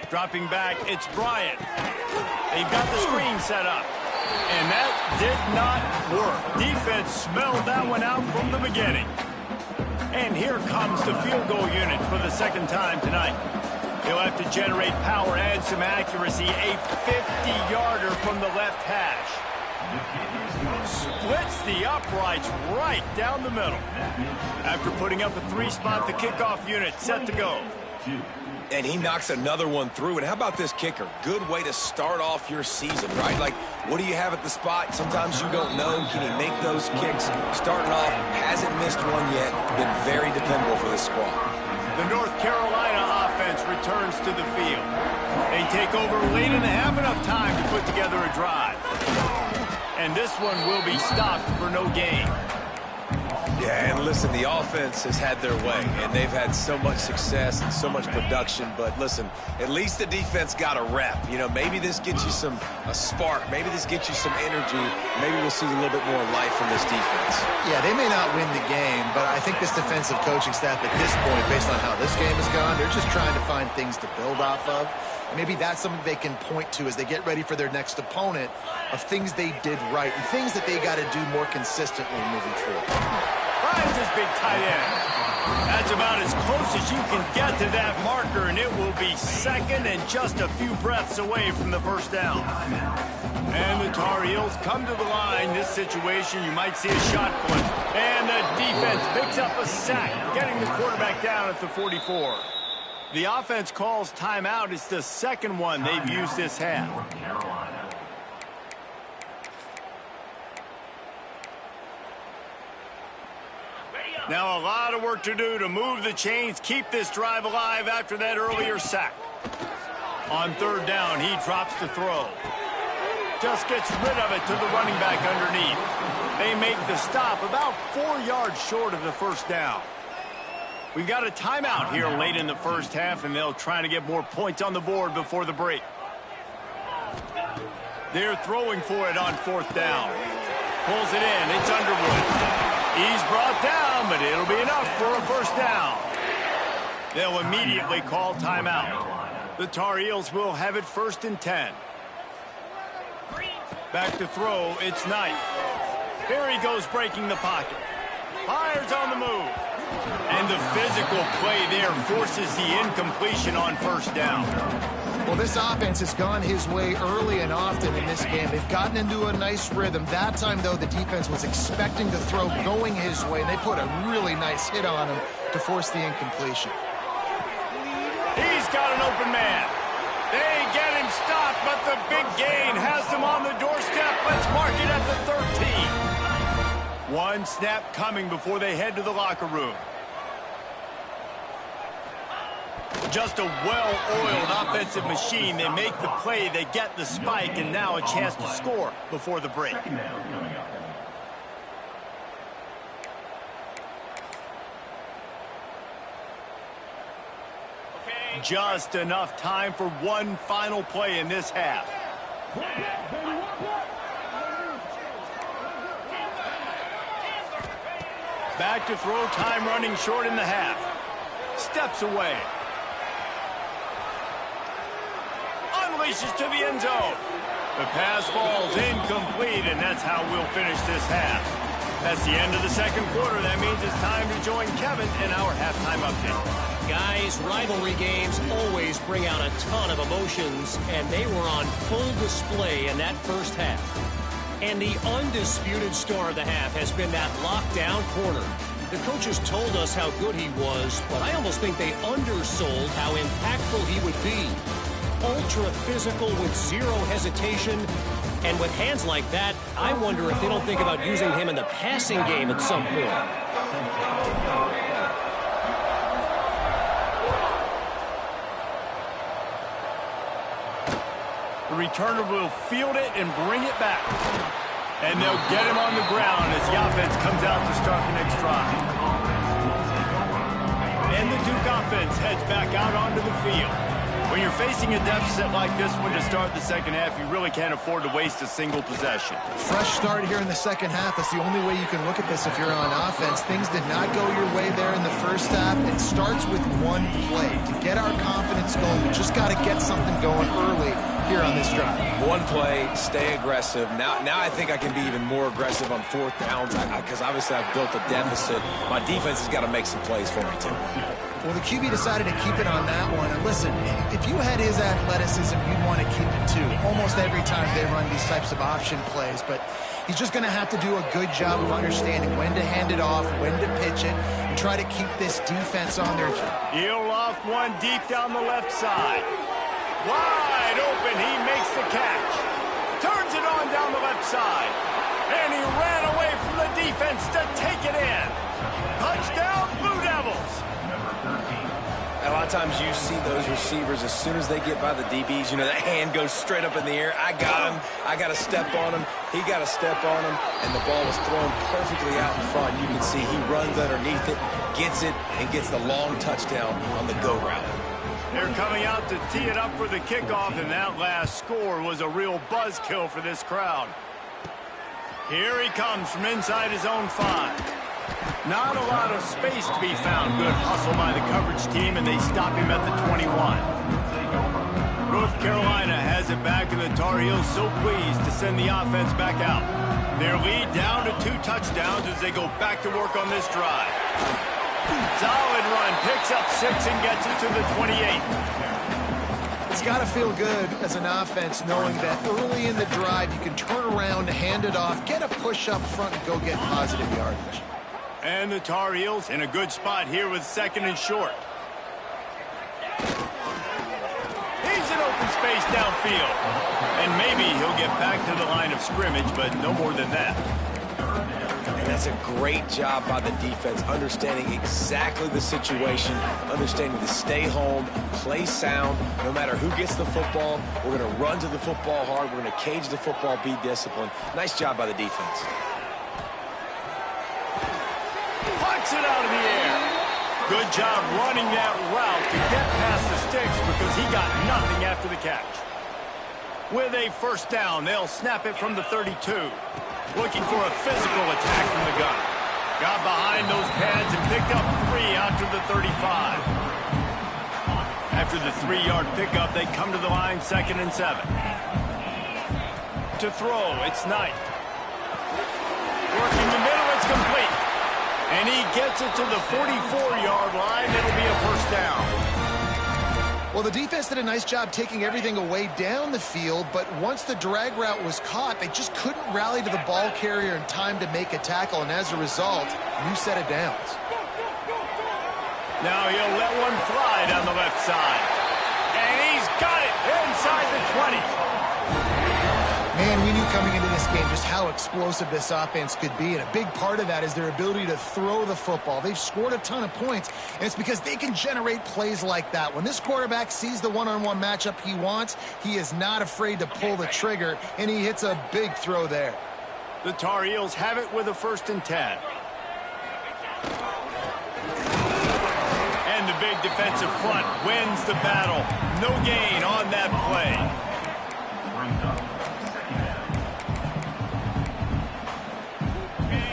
Dropping back, it's Bryant. They've got the screen set up. And that did not work. Defense smelled that one out from the beginning. And here comes the field goal unit for the 2nd time tonight. He'll have to generate power and some accuracy. A 50-yarder from the left hash. Splits the uprights right down the middle. After putting up a 3-spot, the kickoff unit set to go. And he knocks another one through. And how about this kicker? Good way to start off your season, right? Like, what do you have at the spot? Sometimes you don't know. Can he make those kicks? Starting off, hasn't missed one yet. Been very dependable for this squad. The North Carolina offense returns to the field. They take over late in the half, enough time to put together a drive. And this one will be stopped for no gain. Yeah, and listen, the offense has had their way, and they've had so much success and so much production. But listen, at least the defense got a rep. You know, maybe this gets you a spark. Maybe this gets you some energy. Maybe we'll see a little bit more life from this defense. Yeah, they may not win the game, but I think this defensive coaching staff at this point, based on how this game has gone, they're just trying to find things to build off of. Maybe that's something they can point to as they get ready for their next opponent, of things they did right and things that they got to do more consistently moving forward. Finds his big tight end. That's about as close as you can get to that marker, and it will be second and just a few breaths away from the first down. And the Tar Heels come to the line. This situation, you might see a shot put. And the defense picks up a sack, getting the quarterback down at the 44. The offense calls timeout. It's the second one they've used this half. Now a lot of work to do to move the chains, keep this drive alive after that earlier sack. On third down, he drops to throw. Just gets rid of it to the running back underneath. They make the stop about 4 yards short of the first down. We've got a timeout here late in the first half, and they'll try to get more points on the board before the break. They're throwing for it on fourth down. Pulls it in. It's Underwood. He's brought down, but it'll be enough for a first down. They'll immediately call timeout. The Tar Heels will have it 1st and 10. Back to throw, it's Knight. Here he goes breaking the pocket. Fires on the move. And the physical play there forces the incompletion on first down. Well, this offense has gone his way early and often in this game. They've gotten into a nice rhythm. That time, though, the defense was expecting the throw going his way, and they put a really nice hit on him to force the incompletion. He's got an open man. They get him stopped, but the big gain has them on the doorstep. Let's mark it at the 13. One snap coming before they head to the locker room. Just a well-oiled offensive machine. They make the play, they get the spike, and now a chance to score before the break. Just enough time for one final play in this half. Back to throw, time running short in the half. Steps away. Unleashes to the end zone. The pass falls incomplete, and that's how we'll finish this half. That's the end of the second quarter. That means it's time to join Kevin in our halftime update. Guys, rivalry games always bring out a ton of emotions, and they were on full display in that first half. And the undisputed star of the half has been that lockdown corner. The coaches told us how good he was, but I almost think they undersold how impactful he would be. Ultra physical with zero hesitation, and with hands like that, I wonder if they don't think about using him in the passing game at some point. The returner will field it and bring it back. And they'll get him on the ground as the offense comes out to start the next drive. And the Duke offense heads back out onto the field. When you're facing a deficit like this one to start the second half, you really can't afford to waste a single possession. Fresh start here in the second half. That's the only way you can look at this if you're on offense. Things did not go your way there in the first half. It starts with one play. To get our confidence going, we just got to get something going early here on this drive. One play, stay aggressive. Now I think I can be even more aggressive on fourth downs because obviously I've built a deficit. My defense has got to make some plays for me, too. Well, the QB decided to keep it on that one. And listen, if you had his athleticism, you'd want to keep it too. Almost every time they run these types of option plays. But he's just going to have to do a good job of understanding when to hand it off, when to pitch it, and try to keep this defense on their feet. He'll loft one deep down the left side. Wide open, he makes the catch. Turns it on down the left side. And he ran away from the defense to take it in. Touchdown, Blue Devils. A lot of times you see those receivers, as soon as they get by the DBs, you know, that hand goes straight up in the air. I got him. I got to step on him. He got to step on him. And the ball was thrown perfectly out in front. You can see he runs underneath it, gets it, and gets the long touchdown on the go route. They're coming out to tee it up for the kickoff, and that last score was a real buzzkill for this crowd. Here he comes from inside his own 5. Not a lot of space to be found. Good hustle by the coverage team, and they stop him at the 21. North Carolina has it back, and the Tar Heels so pleased to send the offense back out. Their lead down to 2 touchdowns as they go back to work on this drive. Solid run, picks up 6 and gets it to the 28. It's got to feel good as an offense knowing that early in the drive you can turn around, hand it off, get a push up front, and go get positive yardage. And the Tar Heels in a good spot here with 2nd and short. He's in open space downfield. And maybe he'll get back to the line of scrimmage, but no more than that. And that's a great job by the defense, understanding exactly the situation, understanding to stay home, play sound. No matter who gets the football, we're going to run to the football hard. We're going to cage the football, be disciplined. Nice job by the defense. Puts it out of the air. Good job running that route to get past the sticks because he got nothing after the catch. With a first down, they'll snap it from the 32. Looking for a physical attack from the gun. Got behind those pads and picked up 3 after the 35. After the 3-yard pickup, they come to the line 2nd and 7. To throw, it's Knight. Working the middle, it's complete. And he gets it to the 44-yard line. It'll be a first down. Well, the defense did a nice job taking everything away down the field, but once the drag route was caught, they just couldn't rally to the ball carrier in time to make a tackle, and as a result, new set of downs. Now he'll let one fly down the left side. And he's got it inside the 20. Man, we knew coming into this game just how explosive this offense could be, and a big part of that is their ability to throw the football. They've scored a ton of points, and it's because they can generate plays like that. When this quarterback sees the one-on-one matchup he wants, he is not afraid to pull the trigger, and he hits a big throw there. The Tar Heels have it with a 1st and 10. And the big defensive front wins the battle. No gain on that play.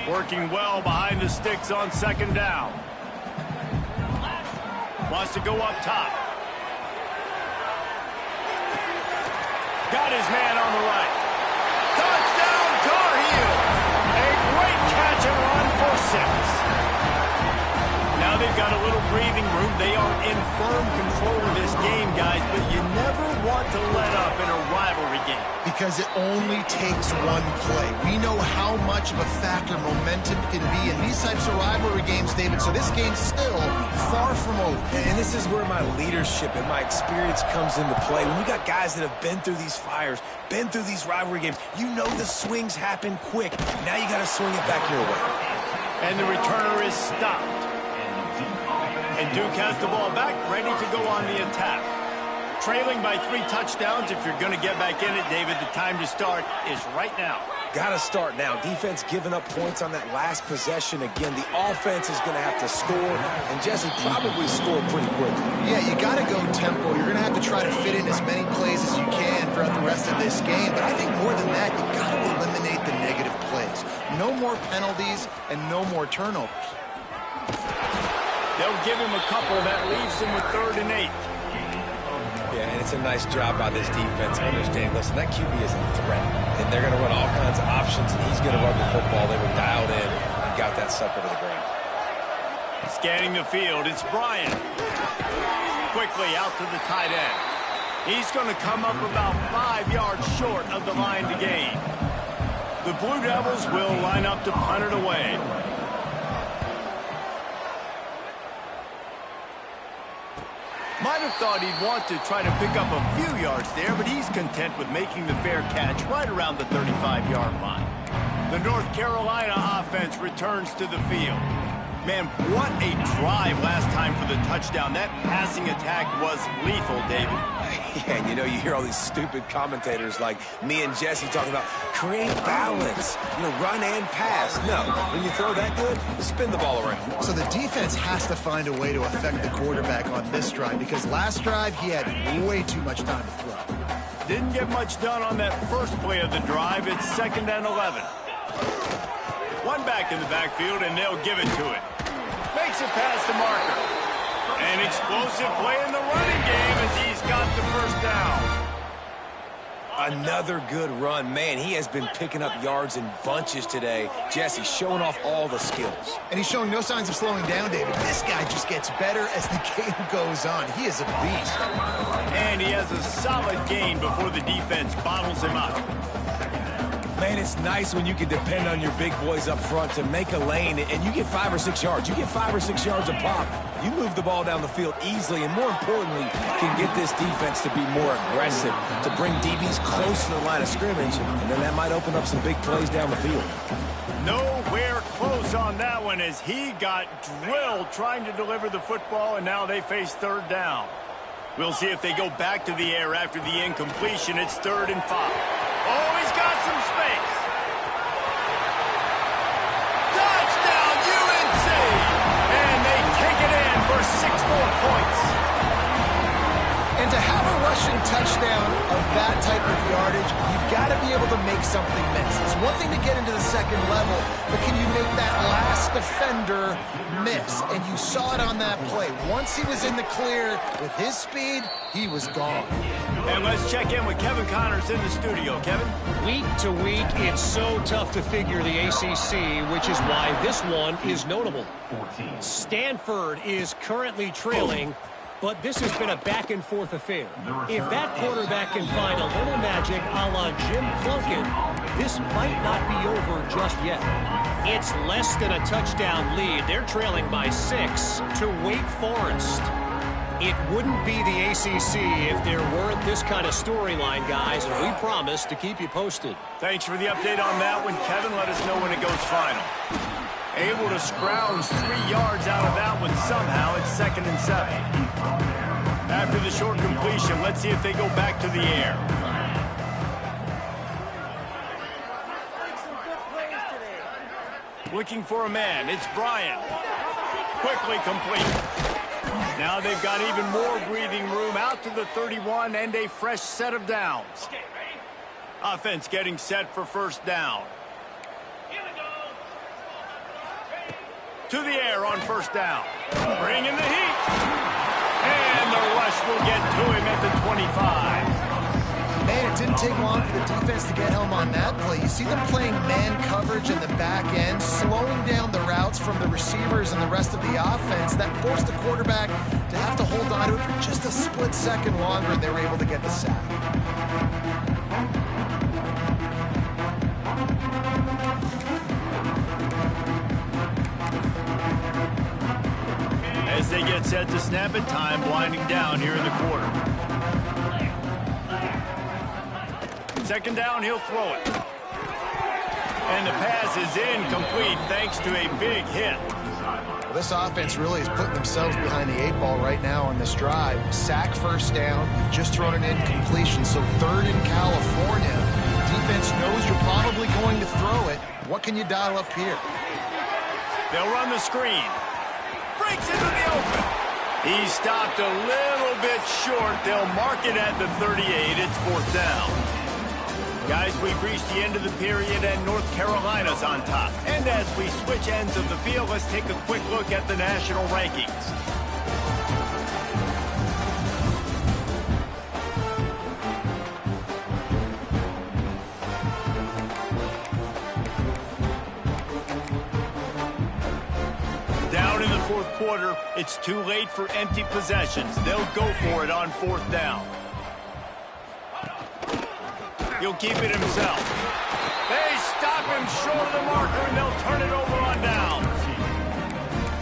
Working well behind the sticks on 2nd down. Wants to go up top. Got his man on the right. Touchdown, Tar Heel! A great catch and run for 6. Now they've got a little breathing room. They are in firm control of this game, guys, but you never want to let up in a rivalry game. Because it only takes one play. We know how much of a factor momentum can be in these types of rivalry games, David, so this game's still far from over. And this is where my leadership and my experience comes into play. When you got guys that have been through these fires, been through these rivalry games, you know the swings happen quick. Now you got to swing it back your way. And the returner is stopped. And Duke has the ball back, ready to go on the attack. Trailing by 3 touchdowns. If you're going to get back in it, David, the time to start is right now. Got to start now. Defense giving up points on that last possession. Again, the offense is going to have to score, and Jesse probably score pretty quickly. Yeah, you got to go tempo. You're going to have to try to fit in as many plays as you can throughout the rest of this game. But I think more than that, you got to eliminate the negative plays. No more penalties and no more turnovers. They'll give him a couple. That leaves him with 3rd and 8. Yeah, and it's a nice job by this defense. Understand, listen, that QB is a threat, and they're going to run all kinds of options, and he's going to run the football. They were dialed in and got that sucker to the ground. Scanning the field, it's Bryant. Quickly out to the tight end. He's going to come up about 5 yards short of the line to gain. The Blue Devils will line up to punt it away. Might have thought he'd want to try to pick up a few yards there, but he's content with making the fair catch right around the 35-yard line. The North Carolina offense returns to the field. Man, what a drive last time for the touchdown. That passing attack was lethal, David. Yeah, and you know, you hear all these stupid commentators like me and Jesse talking about create balance, run and pass. No, when you throw that good, spin the ball around. So the defense has to find a way to affect the quarterback on this drive, because last drive he had way too much time to throw. Didn't get much done on that first play of the drive. It's 2nd and 11. One back in the backfield, and they'll give it to it. Makes it past the marker. An explosive play in the running game as he's got the first down. Another good run. Man, he has been picking up yards in bunches today. Jesse showing off all the skills. And he's showing no signs of slowing down, David. This guy just gets better as the game goes on. He is a beast. And he has a solid gain before the defense bottles him up. Man, it's nice when you can depend on your big boys up front to make a lane, and you get 5 or 6 yards. You get 5 or 6 yards a pop. You move the ball down the field easily, and more importantly, can get this defense to be more aggressive, to bring DBs close to the line of scrimmage, and then that might open up some big plays down the field. Nowhere close on that one as he got drilled trying to deliver the football, and now they face 3rd down. We'll see if they go back to the air after the incompletion. It's 3rd and 5. Oh, he's got some space. Touchdown, UNC! And they take it in for 6 more points. And to have a rushing touchdown of that type of yardage, you've got to be able to make something miss. It's one thing to get into the second level, but can you make that last defender miss? And you saw it on that play. Once he was in the clear with his speed, he was gone. And let's check in with Kevin Connors in the studio. Kevin? Week to week, it's so tough to figure the ACC, which is why this one is notable. Stanford is currently trailing, but this has been a back-and-forth affair. If that quarterback can find a little magic a la Jim Plunkett, this might not be over just yet. It's less than a touchdown lead. They're trailing by 6 to Wake Forest. It wouldn't be the ACC if there weren't this kind of storyline, guys, and we promise to keep you posted. Thanks for the update on that one, Kevin. Let us know when it goes final. Able to scrounge 3 yards out of that one somehow. It's 2nd and 7. After the short completion, let's see if they go back to the air. Looking for a man. It's Bryant. Quickly complete. Now they've got even more breathing room out to the 31 and a fresh set of downs. Offense getting set for 1st down. To the air on 1st down. Bringing the heat. And the rush will get to him at the 25. Man, it didn't take long for the defense to get home on that play. You see them playing man coverage in the back end, slowing down the routes from the receivers and the rest of the offense. That forced the quarterback to have to hold on to it for just a split second longer, and they were able to get the sack. As they get set to snap it, time winding down here in the quarter. 2nd down, he'll throw it. And the pass is incomplete thanks to a big hit. Well, this offense really is putting themselves behind the 8 ball right now on this drive. Sack 1st down. You've just thrown an incompletion, so 3rd in California. Defense knows you're probably going to throw it. What can you dial up here? They'll run the screen. Breaks into the open. He stopped a little bit short. They'll mark it at the 38. It's 4th down. Guys, we've reached the end of the period, and North Carolina's on top. And as we switch ends of the field, let's take a quick look at the national rankings. fourth quarter, it's too late for empty possessions. They'll go for it on fourth down. He'll keep it himself. They stop him short of the marker, and they'll turn it over on downs.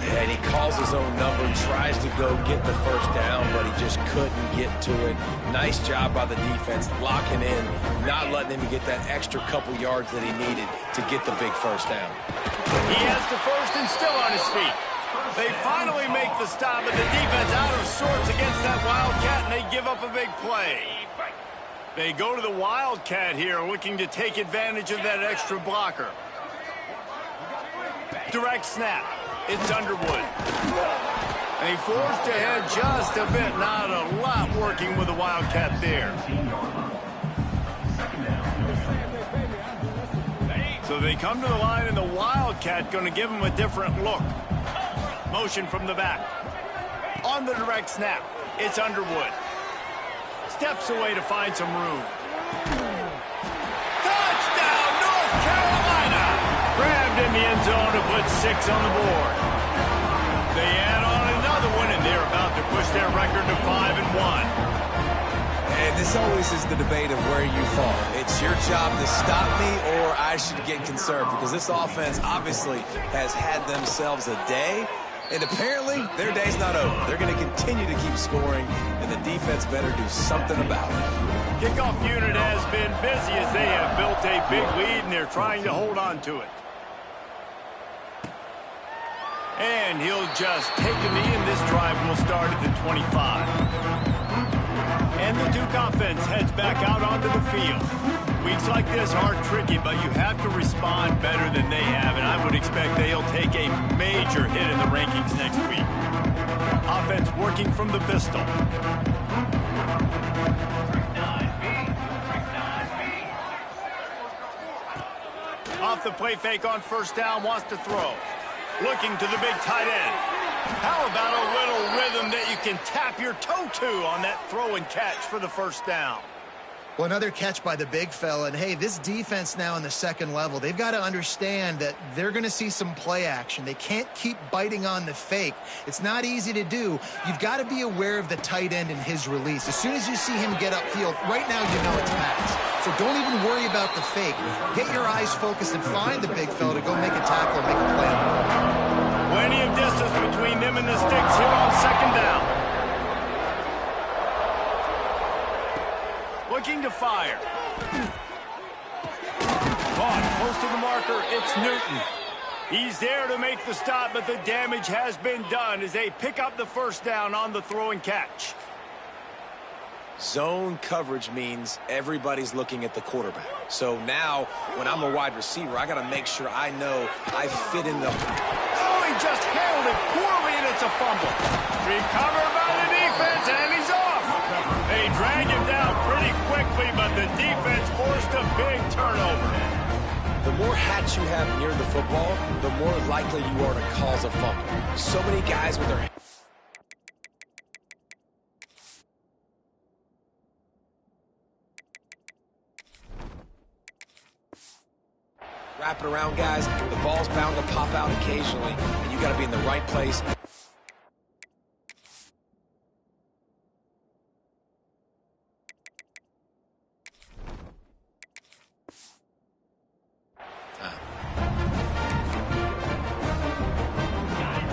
Yeah, and he calls his own number, tries to go get the first down, but he just couldn't get to it. Nice job by the defense, locking in, not letting him get that extra couple yards that he needed to get the big first down. He has the first and still on his feet. They finally make the stop, but the defense out of sorts against that Wildcat, and they give up a big play. They go to the Wildcat here, looking to take advantage of that extra blocker. Direct snap. It's Underwood. They forced ahead just a bit. Not a lot working with the Wildcat there. So they come to the line, and the Wildcat going to give them a different look. Motion from the back. On the direct snap, it's Underwood. Steps away to find some room. Touchdown, North Carolina! Grabbed in the end zone to put 6 on the board. They add on another one, and they're about to push their record to 5-1. And this always is the debate of where you fall. It's your job to stop me, or I should get concerned, because this offense obviously has had themselves a day, and apparently their day's not over. They're going to continue to keep scoring, and the defense better do something about it. Kickoff unit has been busy as they have built a big lead, and they're trying to hold on to it. And he'll just take a knee, and this drive will start at the 25. And the Duke offense heads back out onto the field. Weeks like this are tricky, but you have to respond better than they have, and I would expect they'll take a major hit in the rankings next week. Offense working from the pistol. Off the play fake on first down, wants to throw. Looking to the big tight end. How about a little rhythm that you can tap your toe to on that throw and catch for the first down? Well, another catch by the big fella. And, hey, this defense now in the second level, they've got to understand that they're going to see some play action. They can't keep biting on the fake. It's not easy to do. You've got to be aware of the tight end and his release. As soon as you see him get upfield, right now you know it's pass. So don't even worry about the fake. Get your eyes focused and find the big fella to go make a tackle or make a play. Plenty of distance between them and the sticks here on second down. Looking to fire. Caught close to the marker, it's Newton. He's there to make the stop, but the damage has been done as they pick up the first down on the throw and catch. Zone coverage means everybody's looking at the quarterback. So now, when I'm a wide receiver, I got to make sure I know I fit in the... Oh, he just handled it poorly, and it's a fumble. Recovered by the defense, and he's off. They drag him down pretty quickly, but the defense forced a big turnover. The more hats you have near the football, the more likely you are to cause a fumble. So many guys with their... Wrap it around, guys. The ball's bound to pop out occasionally, and you got to be in the right place.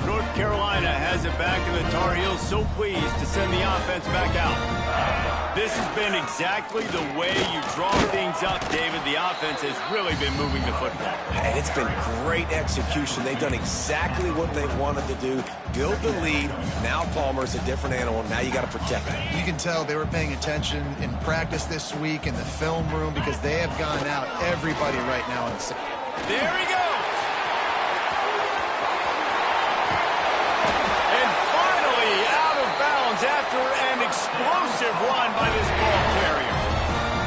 North Carolina has it back, and the Tar Heels so pleased to send the offense back out. This has been exactly the way you draw things up, David. The offense has really been moving the football. And it's been great execution. They've done exactly what they wanted to do. Build the lead. Now Palmer's a different animal. Now you got to protect him. You can tell they were paying attention in practice this week in the film room because they have gone out everybody right now. There he goes. And finally out of bounds after an explosive run by this ball carrier.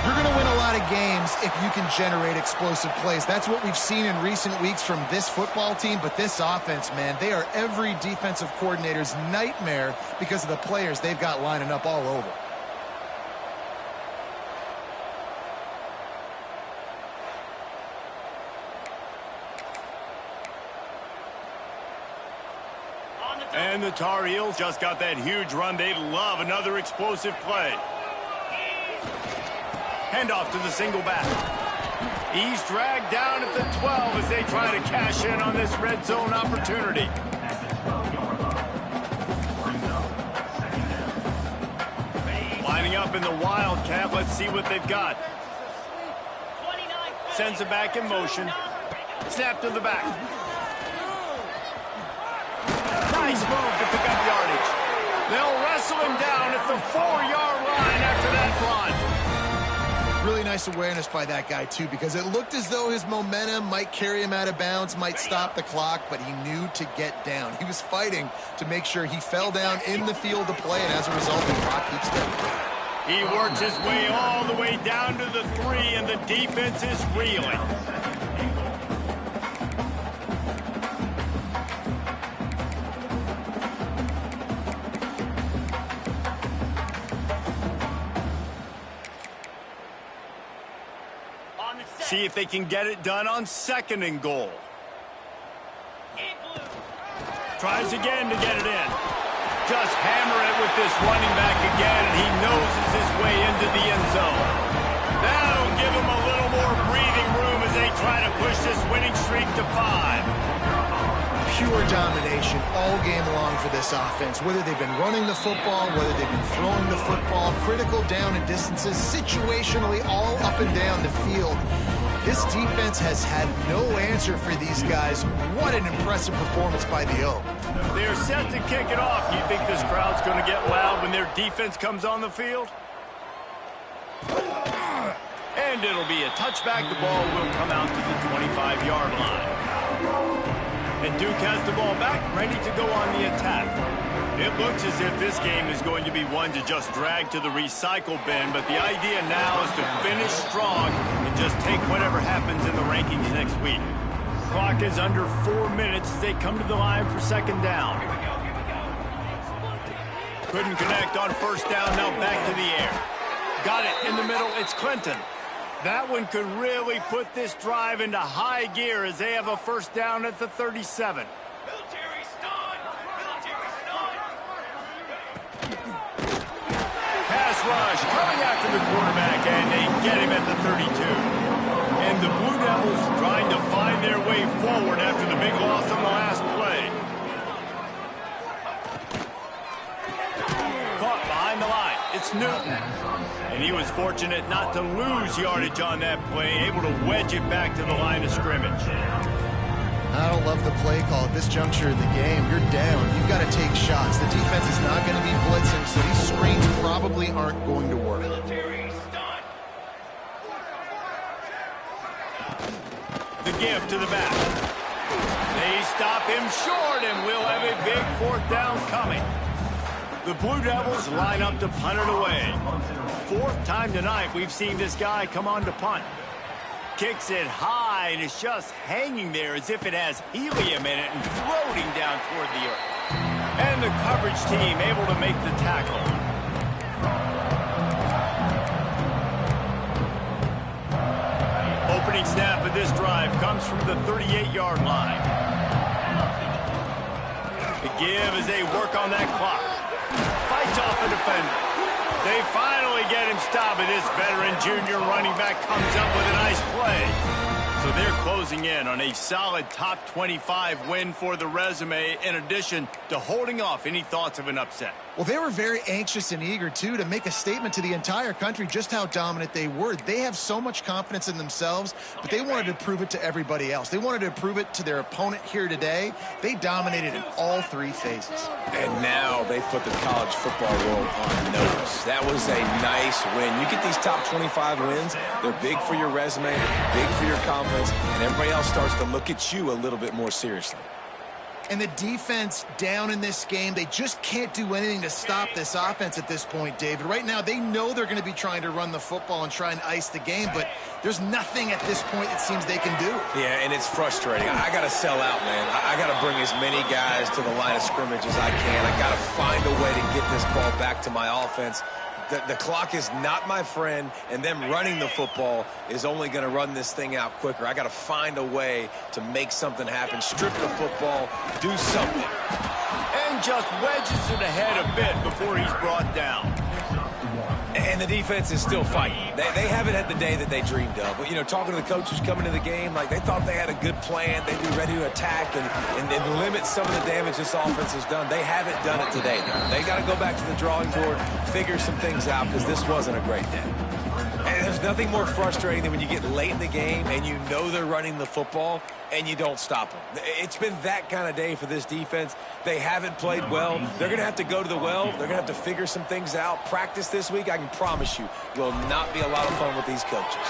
You're going to win a lot of games if you can generate explosive plays. That's what we've seen in recent weeks from this football team, but this offense, man, they are every defensive coordinator's nightmare because of the players they've got lining up all over. On the And the Tar Heels just got that huge run. They love another explosive play. Handoff to the single back. He's dragged down at the 12 as they try to cash in on this red zone opportunity. Lining up in the Wildcat. Let's see what they've got. Sends it back in motion. Snap to the back. Nice move to pick up yardage. They'll wrestle him down at the 4-yard line after that run. Really nice awareness by that guy, too, because it looked as though his momentum might carry him out of bounds, might stop the clock, but he knew to get down. He was fighting to make sure he fell down in the field of play, and as a result, the clock keeps ticking. He works his way all the way down to the 3, and the defense is reeling. See if they can get it done on 2nd and goal. Tries again to get it in. Just hammer it with this running back again, and he noses his way into the end zone. That'll give him a little more breathing room as they try to push this winning streak to 5. Pure domination all game long for this offense. Whether they've been running the football, whether they've been throwing the football, critical down and distances, situationally all up and down the field. This defense has had no answer for these guys. What an impressive performance by the O. They're set to kick it off. You think this crowd's going to get loud when their defense comes on the field? And it'll be a touchback. The ball will come out to the 25-yard line. And Duke has the ball back, ready to go on the attack. It looks as if this game is going to be one to just drag to the recycle bin, but the idea now is to finish strong and just take whatever happens in the rankings next week. Clock is under 4 minutes as they come to the line for 2nd down. Couldn't connect on 1st down, now back to the air. Got it in the middle, it's Clinton. That one could really put this drive into high gear as they have a 1st down at the 37. Pass rush coming after the quarterback, and they get him at the 32. And the Blue Devils trying to find their way forward after the big loss on the last play. Caught behind the line. It's Newton. And he was fortunate not to lose yardage on that play, able to wedge it back to the line of scrimmage. I don't love the play call at this juncture in the game. You're down. You've got to take shots. The defense is not going to be blitzing, so these screens probably aren't going to work. The give to the back. They stop him short, and we'll have a big 4th down coming. The Blue Devils line up to punt it away. 4th time tonight we've seen this guy come on to punt. Kicks it high, and it's just hanging there as if it has helium in it and floating down toward the earth. And the coverage team able to make the tackle. Opening snap of this drive comes from the 38-yard line. The give as they work on that clock. Fights off a defender. They finally get him stopped, and this veteran junior running back comes up with a nice play. So they're closing in on a solid top 25 win for the resume, in addition to holding off any thoughts of an upset. Well, they were very anxious and eager, too, to make a statement to the entire country just how dominant they were. They have so much confidence in themselves, but they wanted to prove it to everybody else. They wanted to prove it to their opponent here today. They dominated in all 3 phases. And now they put the college football world on notice. That was a nice win. You get these top 25 wins, they're big for your resume, big for your confidence, and everybody else starts to look at you a little bit more seriously. And the defense down in this game, they just can't do anything to stop this offense at this point, David. Right now, they know they're going to be trying to run the football and try and ice the game, but there's nothing at this point it seems they can do. Yeah, and it's frustrating. I got to sell out, man. I got to bring as many guys to the line of scrimmage as I can. I got to find a way to get this ball back to my offense. The clock is not my friend, and them running the football is only going to run this thing out quicker. I got to find a way to make something happen, strip the football, do something. And just wedges it ahead a bit before he's brought down. And the defense is still fighting. They haven't had the day that they dreamed of. But, you know, talking to the coaches coming to the game, like they thought they had a good plan. They'd be ready to attack and limit some of the damage this offense has done. They haven't done it today, though. They got to go back to the drawing board, figure some things out, because this wasn't a great day. And there's nothing more frustrating than when you get late in the game and you know they're running the football and you don't stop them. It's been that kind of day for this defense. They haven't played well. They're going to have to go to the well. They're going to have to figure some things out. Practice this week, I can promise you, will not be a lot of fun with these coaches.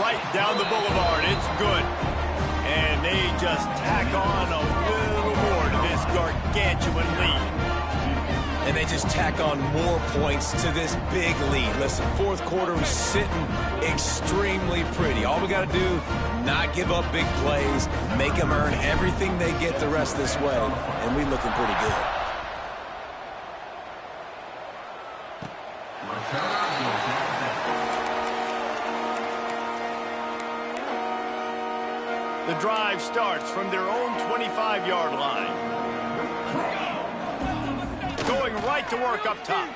Right down the boulevard. It's good. And they just tack on a little more to this gargantuan lead. And they just tack on more points to this big lead. Listen, fourth quarter was sitting extremely pretty. All we got to do, not give up big plays, make them earn everything they get the rest of this way, and we looking pretty good. The drive starts from their own 25-yard line. Going right to work up top.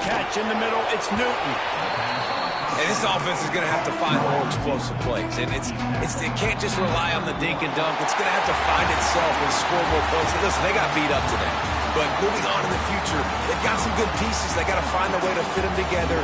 Catch in the middle, it's Newton. And this offense is going to have to find more explosive plays. And it can't just rely on the dink and dunk. It's going to have to find itself and score more points. Listen, they got beat up today. But moving on in the future, they've got some good pieces. They got to find a way to fit them together.